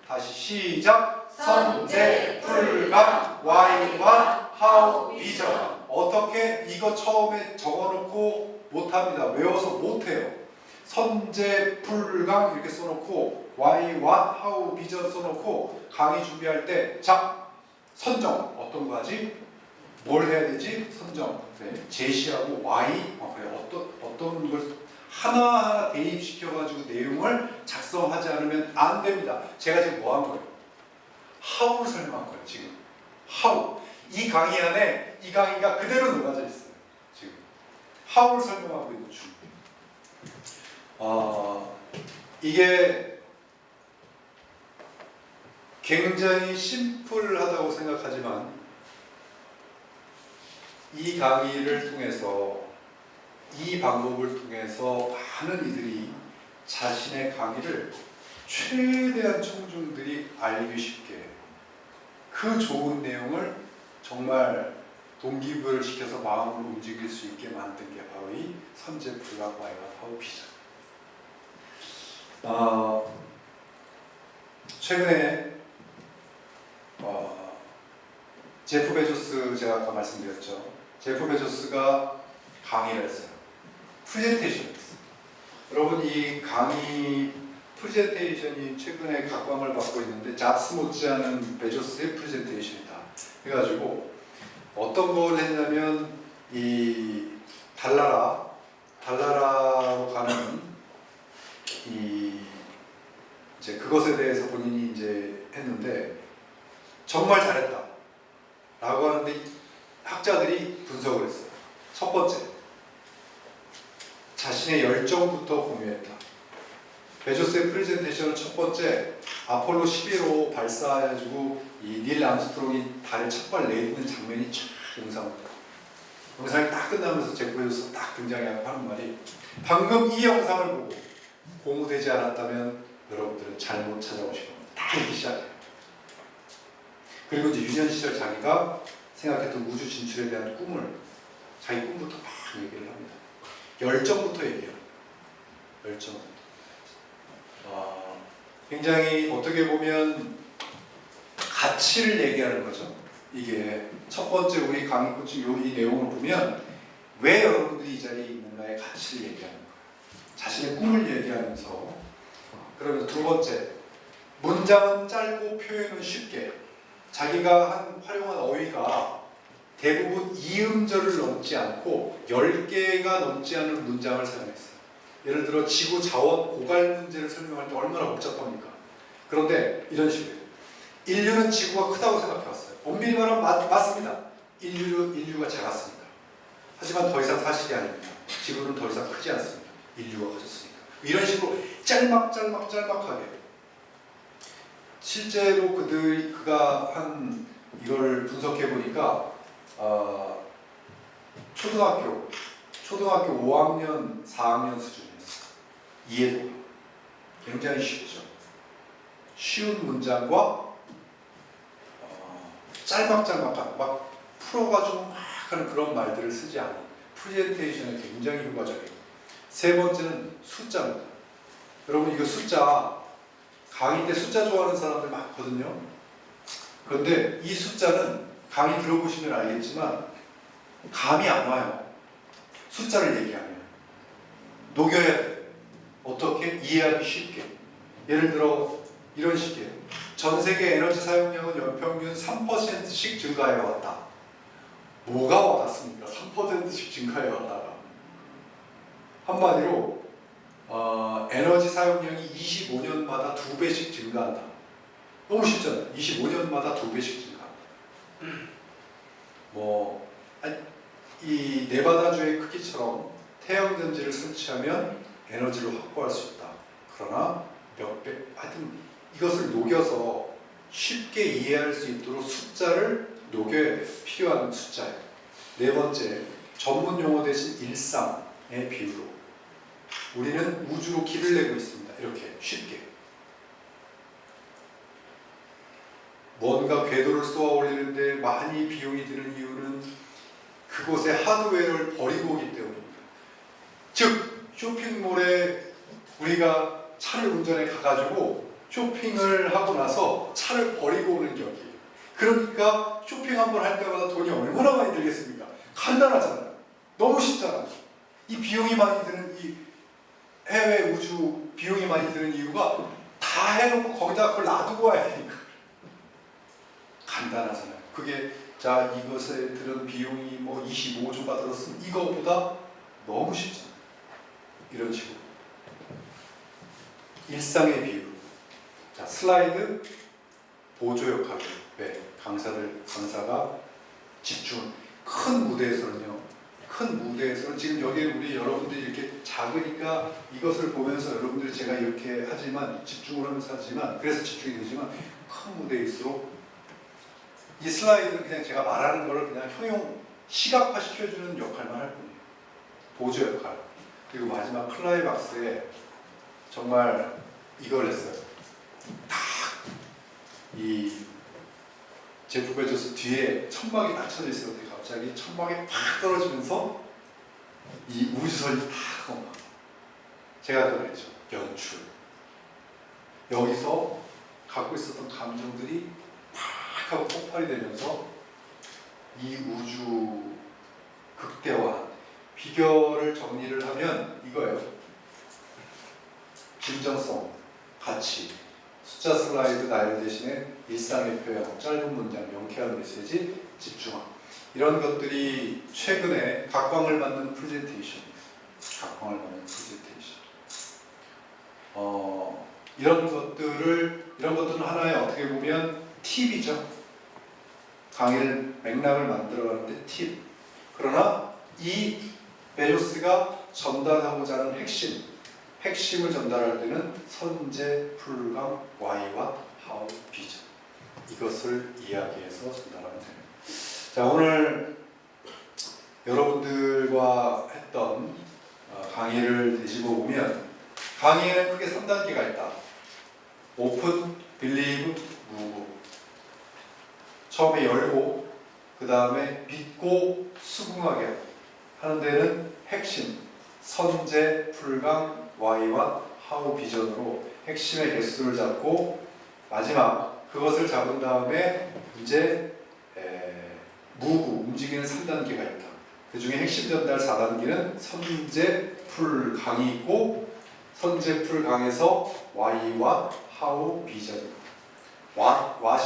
다시 시작. 선제, 풀, 강, why, what, how, 비전. 어떻게 이거 처음에 적어놓고 못합니다. 외워서 못해요. 선제, 풀강 이렇게 써놓고 why, what, how, 비전 써놓고 강의 준비할 때 자, 선정 어떤 거 하지? 뭘 해야 되지? 선정. 네. 제시하고 why, 그래. 어떤 걸 하나하나 대입시켜가지고 내용을 작성하지 않으면 안 됩니다. 제가 지금 뭐 한 거예요? how를 설명한 거예요. 지금 how. 이 강의 안에 이 강의가 그대로 녹아져 있어요. 지금 how를 설명하고 있는 중. 이게 굉장히 심플하다고 생각하지만 이 강의를 통해서 이 방법을 통해서 많은 이들이 자신의 강의를 최대한 청중들이 알기 쉽게 그 좋은 내용을 정말 동기부여를 시켜서 마음을 움직일 수 있게 만든 게 바로 이 선제 블락와이어 파워피자. 최근에 제프 베조스, 제가 아까 말씀드렸죠. 제프 베조스가 강의를 했어요. 프레젠테이션을 했어요. 여러분, 이 강의 프레젠테이션이 최근에 각광을 받고 있는데 잡스 못지않은 베조스의 프레젠테이션이다 해가지고 어떤 걸 했냐면 이 달나라로 가는 이제 그것에 대해서 본인이 이제 했는데 정말 잘했다 라고 하는데 학자들이 분석을 했어요. 첫 번째, 자신의 열정부터 공유했다. 베조스의 프레젠테이션은 첫 번째, 아폴로 11호 발사해가지고 이 닐 암스트롱이 달에 첫 발 내딛는 장면이 쫙 영상이 딱 끝나면서 제프 베조스가 딱 등장하고 하는 말이, 방금 이 영상을 보고 공부되지 않았다면 여러분들은 잘못 찾아오신 겁니다. 다 이렇게 시작해요. 그리고 이제 유년 시절 자기가 생각했던 우주 진출에 대한 꿈을, 자기 꿈부터 막 얘기를 합니다. 열정부터 얘기해요. 열정부터. 굉장히 어떻게 보면 가치를 얘기하는 거죠. 이게 첫 번째 우리 강의 코칭 이 내용을 보면 왜 여러분들이 이 자리에 있는가의 가치를 얘기하는 거예요. 자신의 꿈을 얘기하면서. 그러면 두 번째, 문장은 짧고 표현은 쉽게. 자기가 한 활용한 어휘가 대부분 이음절을 넘지 않고 10개가 넘지 않은 문장을 사용했어요. 예를 들어 지구 자원 고갈 문제를 설명할 때 얼마나 복잡합니까? 그런데 이런 식이에요. 인류는 지구가 크다고 생각해왔어요. 엄밀히 말하면 맞습니다. 인류가 작았습니다. 하지만 더 이상 사실이 아닙니다. 지구는 더 이상 크지 않습니다. 인류가 커졌으니까. 이런 식으로 짤막하게. 실제로 그가 한 이걸 분석해 보니까 초등학교 5학년, 4학년 수준이었어요. 이해도가 굉장히 쉽죠. 쉬운 문장과 짤막한 막 풀어가지고 막 하는 그런 말들을 쓰지 않은 프레젠테이션에 굉장히 효과적이에요. 세 번째는 숫자입니다. 여러분, 이거 숫자, 강의 때 숫자 좋아하는 사람들 많거든요. 그런데 이 숫자는 강의 들어보시면 알겠지만 감이 안 와요. 숫자를 얘기하면 녹여야 돼. 어떻게? 이해하기 쉽게. 예를 들어 이런 식이에요. 전 세계 에너지 사용량은 연평균 3%씩 증가해 왔다. 뭐가 와닿습니까? 3%씩 증가해 왔다가. 한마디로 에너지 사용량이 25년마다 2배씩 증가한다. 너무 쉽잖아요. 25년마다 2배씩 증가한다. 이 네바다주의 크기처럼 태양전지를 설치하면 에너지를 확보할 수 있다. 그러나 몇 배, 하여튼 이것을 녹여서 쉽게 이해할 수 있도록 숫자를 녹여야 돼. 필요한 숫자예요. 네 번째, 전문 용어 대신 일상의 비유로. 우리는 우주로 길을 내고 있습니다. 이렇게 쉽게. 뭔가 궤도를 쏘아 올리는데 많이 비용이 드는 이유는 그곳의 하드웨어를 버리고 오기 때문입니다. 즉, 쇼핑몰에 우리가 차를 운전해 가가지고 쇼핑을 하고 나서 차를 버리고 오는 격이에요. 그러니까 쇼핑 한번 할 때마다 돈이 얼마나 많이 들겠습니까? 간단하잖아요. 너무 쉽잖아요. 이 비용이 많이 드는, 이 해외 우주 비용이 많이 드는 이유가 다 해놓고 거기다 그걸 놔두고 와야 되니까. 간단하잖아요. 그게 자, 이것에 들은 비용이 뭐 25조가 들었으면 이거보다 너무 쉽잖아요. 이런 식으로. 일상의 비유. 자, 슬라이드 보조 역할이에요. 왜? 강사가 집중. 큰 무대에서는요, 큰 무대에서는 지금 여기 우리 여러분들이 이렇게 작으니까 이것을 보면서 여러분들이 제가 이렇게 하지만 집중을 하면서 하지만 그래서 집중이 되지만 큰 무대일수록 이 슬라이드는 그냥 제가 말하는 거를 그냥 시각화 시켜주는 역할만 할 뿐이에요. 보조 역할. 그리고 마지막 클라이막스에 정말 이걸 했어요. 이 제프 베조스 뒤에 천막이 딱 쳐져 있어요. 갑자기 천막이 팍 떨어지면서 이 우주선이 탁 오면 제가 그랬죠. 연출. 여기서 갖고 있었던 감정들이 팍 하고 폭발이 되면서 이 우주 극대화 비결을 정리를 하면 이거예요. 진정성, 가치, 숫자 슬라이드 나열 대신에 일상의 표현, 짧은 문장, 명쾌한 메시지, 집중함. 이런 것들이 최근에 각광을 받는 프레젠테이션이에요. 각광을 받는 프레젠테이션. 이런 것들은 하나의 어떻게 보면 팁이죠. 강의를 맥락을 만들어가는데 팁. 그러나 이 베조스가 전달하고자 하는 핵심을 전달할 때는 선제, 풀감, why와 how, 비전. 이것을 이야기해서 전달하면 됩니다. 자, 오늘 여러분들과 했던 강의를 뒤집어 보면 강의에는 크게 3단계가 있다. 오픈, 빌리브, 무브. 처음에 열고 그 다음에 믿고 수긍하게 하는 데는 핵심, 선제, 풀강, why와 how 비전으로 핵심의 개수를 잡고 마지막 그것을 잡은 다음에 이제 무구, 움직이는 3단계가 있다. 그 중에 핵심 전달 4단계는 선제, 풀강이 있고 선제, 풀강에서 why와 how 비전. why와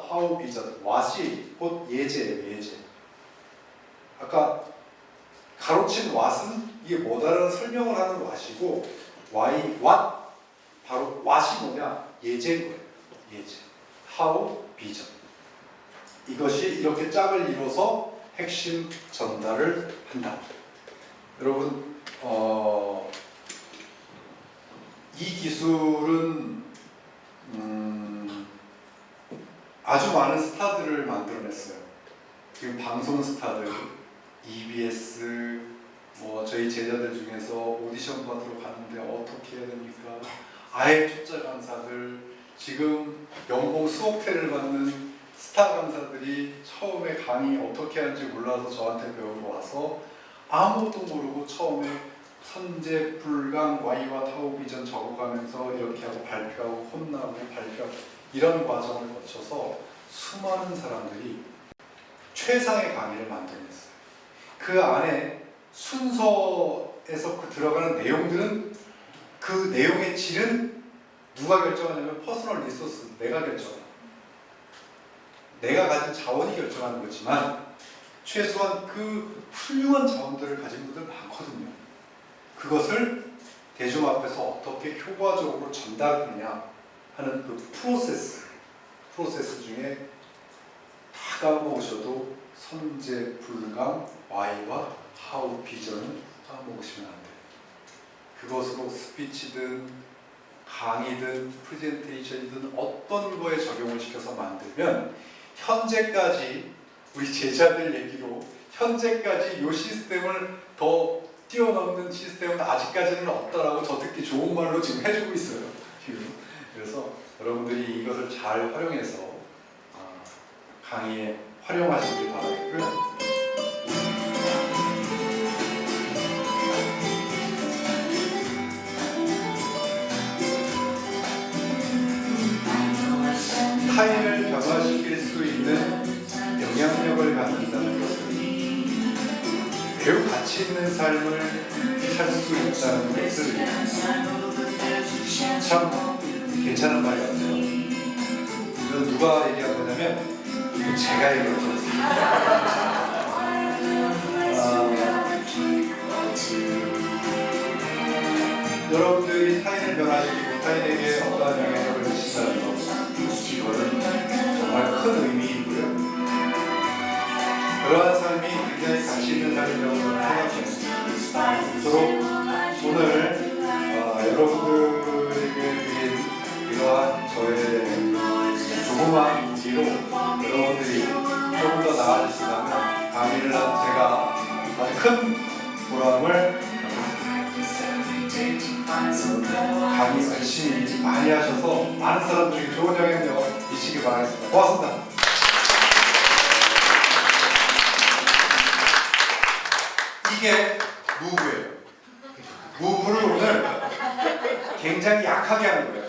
how 비전. what이 곧 예제예요. 예제. 아까 가로친 what은 이게 뭐다라는 설명을 하는 what이고 what 바로 what이 뭐냐? 예제인 거예요. 예제. how 비전. 이것이 이렇게 짝을 이뤄서 핵심 전달을 한다. 여러분 이 기술은 아주 많은 스타들을 만들어냈어요. 지금 방송 스타들, EBS, 저희 제자들 중에서 오디션 받으러 가는데 어떻게 해야 됩니까? 아예 초짜 강사들, 지금 연봉 수억 회를 받는 스타 강사들이 처음에 강의 어떻게 하는지 몰라서 저한테 배우러 와서 아무것도 모르고 처음에 선제, 불강, why와 how 비전 적어가면서 이렇게 하고 발표하고 혼나고 발표하고 이런 과정을 거쳐서 수많은 사람들이 최상의 강의를 만들어냈어요. 그 안에 순서에서 들어가는 내용들은 그 내용의 질은 누가 결정하냐면 퍼스널 리소스, 내가 결정해요. 내가 가진 자원이 결정하는 거지만 최소한 그 훌륭한 자원들을 가진 분들 많거든요. 그것을 대중 앞에서 어떻게 효과적으로 전달하느냐 하는 그 프로세스 중에 다 까먹으셔도 선제, 불강, why와 how 비전은 까먹으시면 안 돼요. 그것으로 스피치든 강의든 프레젠테이션이든 어떤 거에 적용을 시켜서 만들면 현재까지 우리 제자들 얘기로 현재까지 이 시스템을 더 뛰어넘는 시스템은 아직까지는 없다라고 저 듣기 좋은 말로 지금 해주고 있어요. 그래서 여러분들이 이것을 잘 활용해서 강의에 활용하시길 바라겠고요. 타인을 변화시킬 수 있는 영향력을 갖는다는 것은 매우 가치 있는 삶을 살 수 있다는 것을 참 괜찮은 말이 같아요. 이건 누가 얘기한 거냐면 제가 얘기한 거예요. 여러분들이 타인을 변화시키고 타인에게 어떠한 영향력을 미친다는 것, 이거는 정말 큰 의미이고요. 그러한 삶이 굉장히 가치 생각합니다. 저도 오늘 여러분들에게 드린 이러한 저의 조그만 무기로 여러분들이 조금 더 나아질 수 있다면 강의를 한 제가 아주 큰 보람을 강의 열심히 많이 하셔서 많은 사람들에게 좋은 영향력 미치기 바라겠습니다. 고맙습니다. 이게 무브예요. 무브를 오늘 굉장히 약하게 하는 거예요.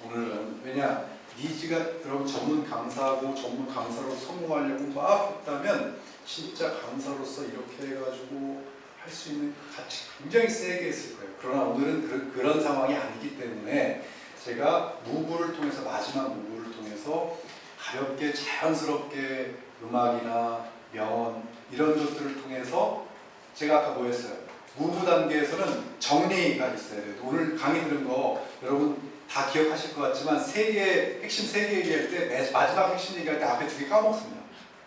오늘은 왜냐 니즈가 여러분 전문 강사고 전문 강사로 성공하려고 막 했다면 진짜 강사로서 이렇게 해가지고 할 수 있는 가치 굉장히 세게 있을 거예요. 그러나 오늘은 그런 상황이 아니기 때문에 제가 무브를 통해서 마지막 무브를 통해서 가볍게 자연스럽게 음악이나 명언 이런 것들을 통해서 제가 아까 뭐 했어요? 무브 단계에서는 정리가 있어야 돼요. 오늘 강의 들은 거 여러분 다 기억하실 것 같지만 핵심 3개 얘기할 때 마지막 핵심 얘기할 때 앞에 2개 까먹습니다.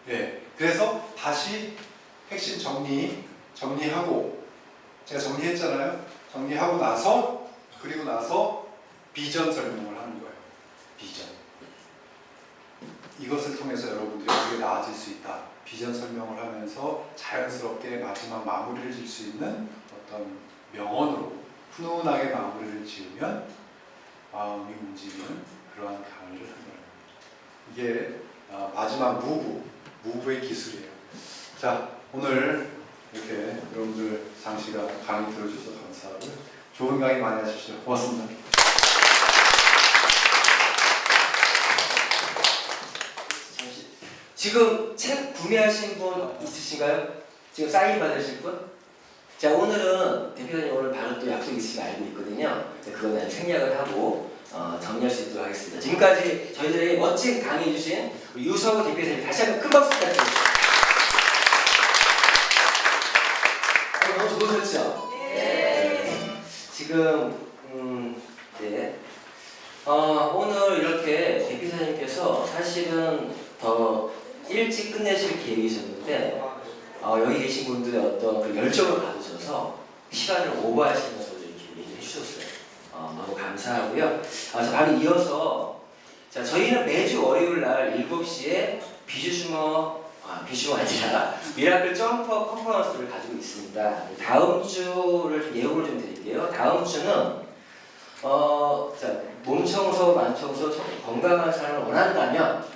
예, 그래서 다시 핵심 정리하고 제가 정리했잖아요. 정리하고 나서 그리고 나서 비전 설명을 하는 거예요. 비전. 이것을 통해서 여러분들이 어떻게 나아질 수 있다. 비전 설명을 하면서 자연스럽게 마지막 마무리를 질 수 있는 어떤 명언으로 훈훈하게 마무리를 지으면 마음이 움직이는 그러한 강의를 한 거예요. 이게 마지막 무브의 기술이에요. 자, 오늘 이렇게 여러분들 장시간 강의 들어주셔서 감사하고 좋은 강의 많이 하십시오. 고맙습니다. 지금 책 구매하신 분 있으신가요? 지금 사인 받으실 분? 자, 오늘은 대표님 오늘 바로 또 약속 있으신 거 알고 있거든요. 그거는 생략을 하고 정리할 수 있도록 하겠습니다. 지금까지 저희들에게 멋진 강의해 주신 유서구 대표님 다시 한번 큰 박수 부탁드립니다. 너무 좋으셨죠? 네. 지금 네. 오늘 이렇게 대표사님께서 사실은 더 일찍 끝내실 계획이셨는데 여기 계신 분들의 어떤 그 열정을 받으셔서 시간을 오버하시면서 이렇게 얘기해 주셨어요. 너무 감사하고요. 그래서 바로 이어서 자, 저희는 매주 월요일 날 7시에 비주슈머 아니라 미라클 점퍼 컨퍼런스를 가지고 있습니다. 다음 주를 좀 예고를 좀 드릴게요. 다음 주는 자, 몸 청소, 만 청소, 건강한 삶을 원한다면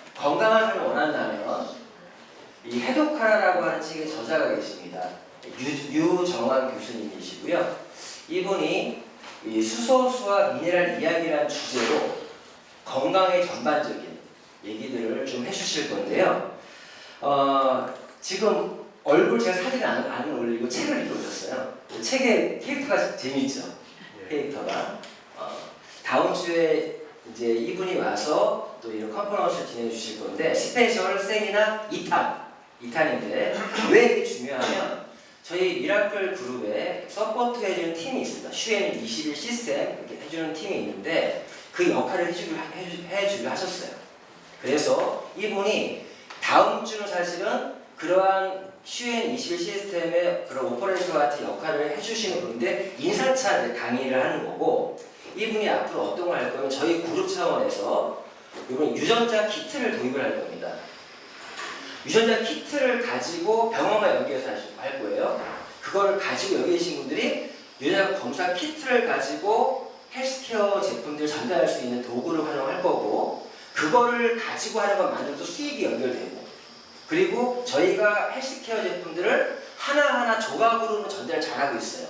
이 해독하라라고 하는 책의 저자가 계십니다. 유정환 교수님이시고요. 이분이 이 수소수와 미네랄 이야기라는 주제로 건강의 전반적인 얘기들을 좀 해주실 건데요. 지금 얼굴 제가 사진 안 올리고 책을 읽어주셨어요. 책의 캐릭터가 재미있죠. 캐릭터가 다음 주에 이제 이분이 와서 또 이런 컨퍼런스를 진행해 주실 건데 스페셜 세미나 2탄인데 왜 이게 중요하면 저희 미라클 그룹에 서포트 해주는 팀이 있습니다. 슈엔 21 시스템 이렇게 해주는 팀이 있는데 그 역할을 해주기로 하셨어요. 그래서 이분이 다음 주는 사실은 그러한 슈엔 21 시스템의 그런 오퍼레이터 같은 역할을 해주시는 분인데 인사차 강의를 하는 거고 이분이 앞으로 어떤 걸 할 거면 저희 그룹 차원에서 이번 유전자 키트를 도입을 할 겁니다. 유전자 키트를 가지고 병원과 연계해서 할 거예요. 그걸 가지고 여기 계신 분들이 유전자 검사 키트를 가지고 헬스케어 제품들 전달할 수 있는 도구를 활용할 거고 그거를 가지고 하는 것만으로도 수익이 연결되고 그리고 저희가 헬스케어 제품들을 하나하나 조각으로는 전달을 잘하고 있어요.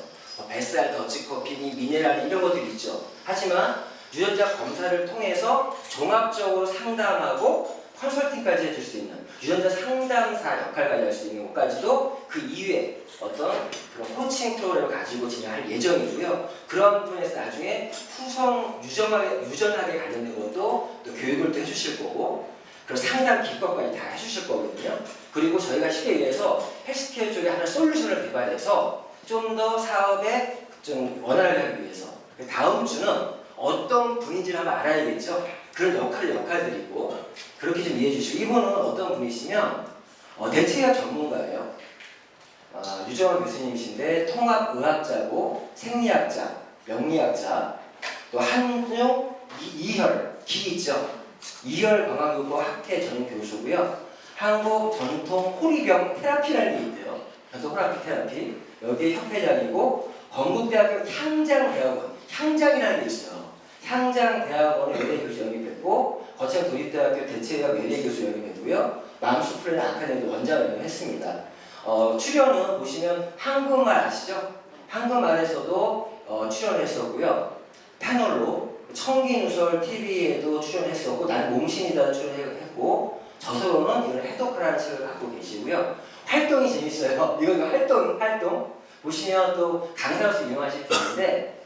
뱃살, 더치커피, 미네랄 이런 것들이 있죠. 하지만 유전자 검사를 통해서 종합적으로 상담하고 컨설팅까지 해줄 수 있는 유전자 상담사 역할까지 할 수 있는 것까지도 그 이후에 어떤 그런 코칭 프로그램을 가지고 진행할 예정이고요. 그런 부분에서 나중에 후성 유전하게 관련된 것도 또 교육을 또 해주실 거고 그리고 상담 기법까지 다 해주실 거거든요. 그리고 저희가 쉽게 얘기해서 헬스케어 쪽에 하나 솔루션을 개발해서 좀 더 사업에 좀 원활하게 하기 위해서 다음 주는 어떤 분인지를 한번 알아야겠죠. 그런 역할들이고 그렇게 좀 이해해 주시고 이분은 어떤 분이시면 대체약 전문가예요. 유정원 교수님이신데 통합의학자고 생리학자, 명리학자, 또 한용 이혈, 기 있죠? 이혈 건강교과 학회 전임 교수고요. 한국 전통 호리병 테라피라는 게 있대요. 전통 호라피 테라피. 여기에 협회장이고 건국대학교 향장대학원, 향장이라는 게 있어요. 향장대학원의 외래교수 영입했고 거창 도립대학교 대체의학 외래교수 영입했고요. 맘스프레드 아카데미 원장을 했습니다. 출연은 보시면 한국말 아시죠? 한국말에서도 출연했었고요. 패널로 청기누설 TV에도 출연했었고 나는 몸신이다 출연했고 저서로는 이걸 해독하라는 책을 갖고 계시고요. 활동이 재밌어요. 이건 활동 보시면 또 강사로서 유명하실 텐데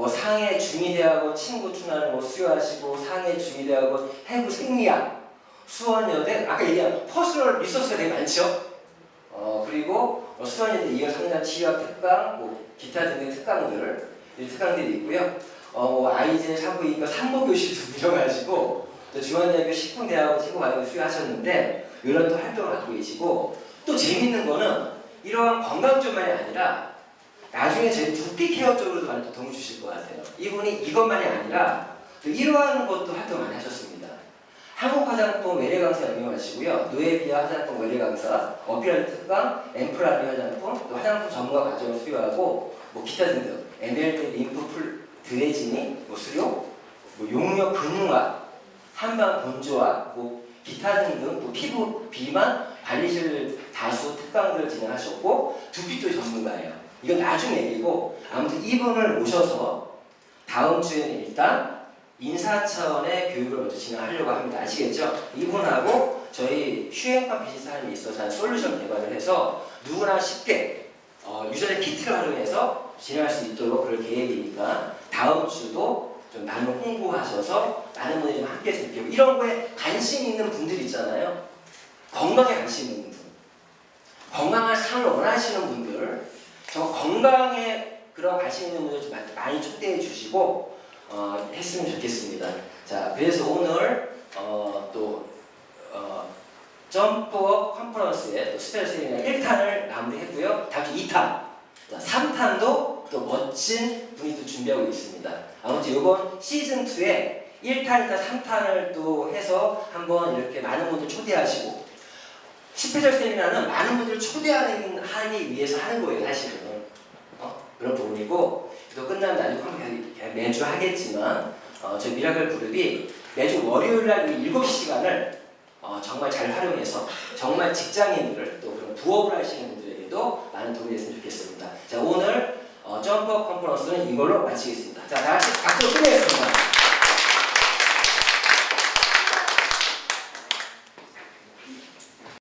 상해 중의대학원 친구 추나를 수료하시고 상해 중의대학원 해부 생리학 수원여대 아까 얘기한 퍼스널 리소스가 되게 많죠. 그리고 수원여대 이어 상담 치료학 특강 기타 등등 특강들이 있고요. 아이제 산부인과 산모교실도 운영하시고 또 중앙대학교 식품대학원 친구과정을 수료하셨는데 이런 또 활동을 갖고 계시고 또 재밌는 거는 이러한 건강점만이 아니라 나중에 저희 두피 케어 쪽으로도 많이 도움을 주실 것 같아요. 이분이 이것만이 아니라 또 이러한 것도 활동 많이 하셨습니다. 한국 화장품 외래 강사 연구하시고요. 노에비아 화장품 외래 강사, 어피랄 특강, 엠프라리 화장품, 또 화장품 전문가 과정을 수료하고 기타 등등 MLD 림프 드레지니 수료, 용역 근육학, 한방 건조학, 기타 등등 또 피부 비만 관리실 다수 특강들을 진행하셨고 두피 쪽 전문가예요. 이건 나중 얘기고 아무튼 이분을 모셔서 다음 주에는 일단 인사 차원의 교육을 먼저 진행하려고 합니다. 아시겠죠? 이분하고 저희 휴행판 비즈니스함에 있어서 한 솔루션 개발을 해서 누구나 쉽게 유전의 키트를 활용해서 진행할 수 있도록 그럴 계획이니까 다음 주도 좀 많은 홍보하셔서 많은 분들이 좀 함께 했으면 좋겠고 이런 거에 관심 있는 분들 있잖아요. 건강에 관심 있는 분, 건강한 삶을 원하시는 분들, 저 건강에 그런 관심 있는 분들 좀 많이 초대해 주시고 했으면 좋겠습니다. 자, 그래서 오늘 점프업 컨퍼런스의 또 스페셜 세미나 1탄을 마무리했고요. 다음 주 2탄, 자, 3탄도 또 멋진 분이 또 준비하고 있습니다. 아무튼 이번 시즌2에 1탄, 2탄, 3탄을 또 해서 한번 이렇게 많은 분들 초대하시고 스페셜 세미나는 많은 분들을 초대하기 위해서 하는 거예요, 사실은. 그런 부분이고 또 끝나면 나중에 매주 하겠지만 저희 미라클 그룹이 매주 월요일날 7시간을 정말 잘 활용해서 정말 직장인들 또 그런 부업을 하시는 분들에게도 많은 도움이 됐으면 좋겠습니다. 자, 오늘 점프업 컨퍼런스는 이걸로 마치겠습니다. 자, 다 같이 박수로 끝내겠습니다.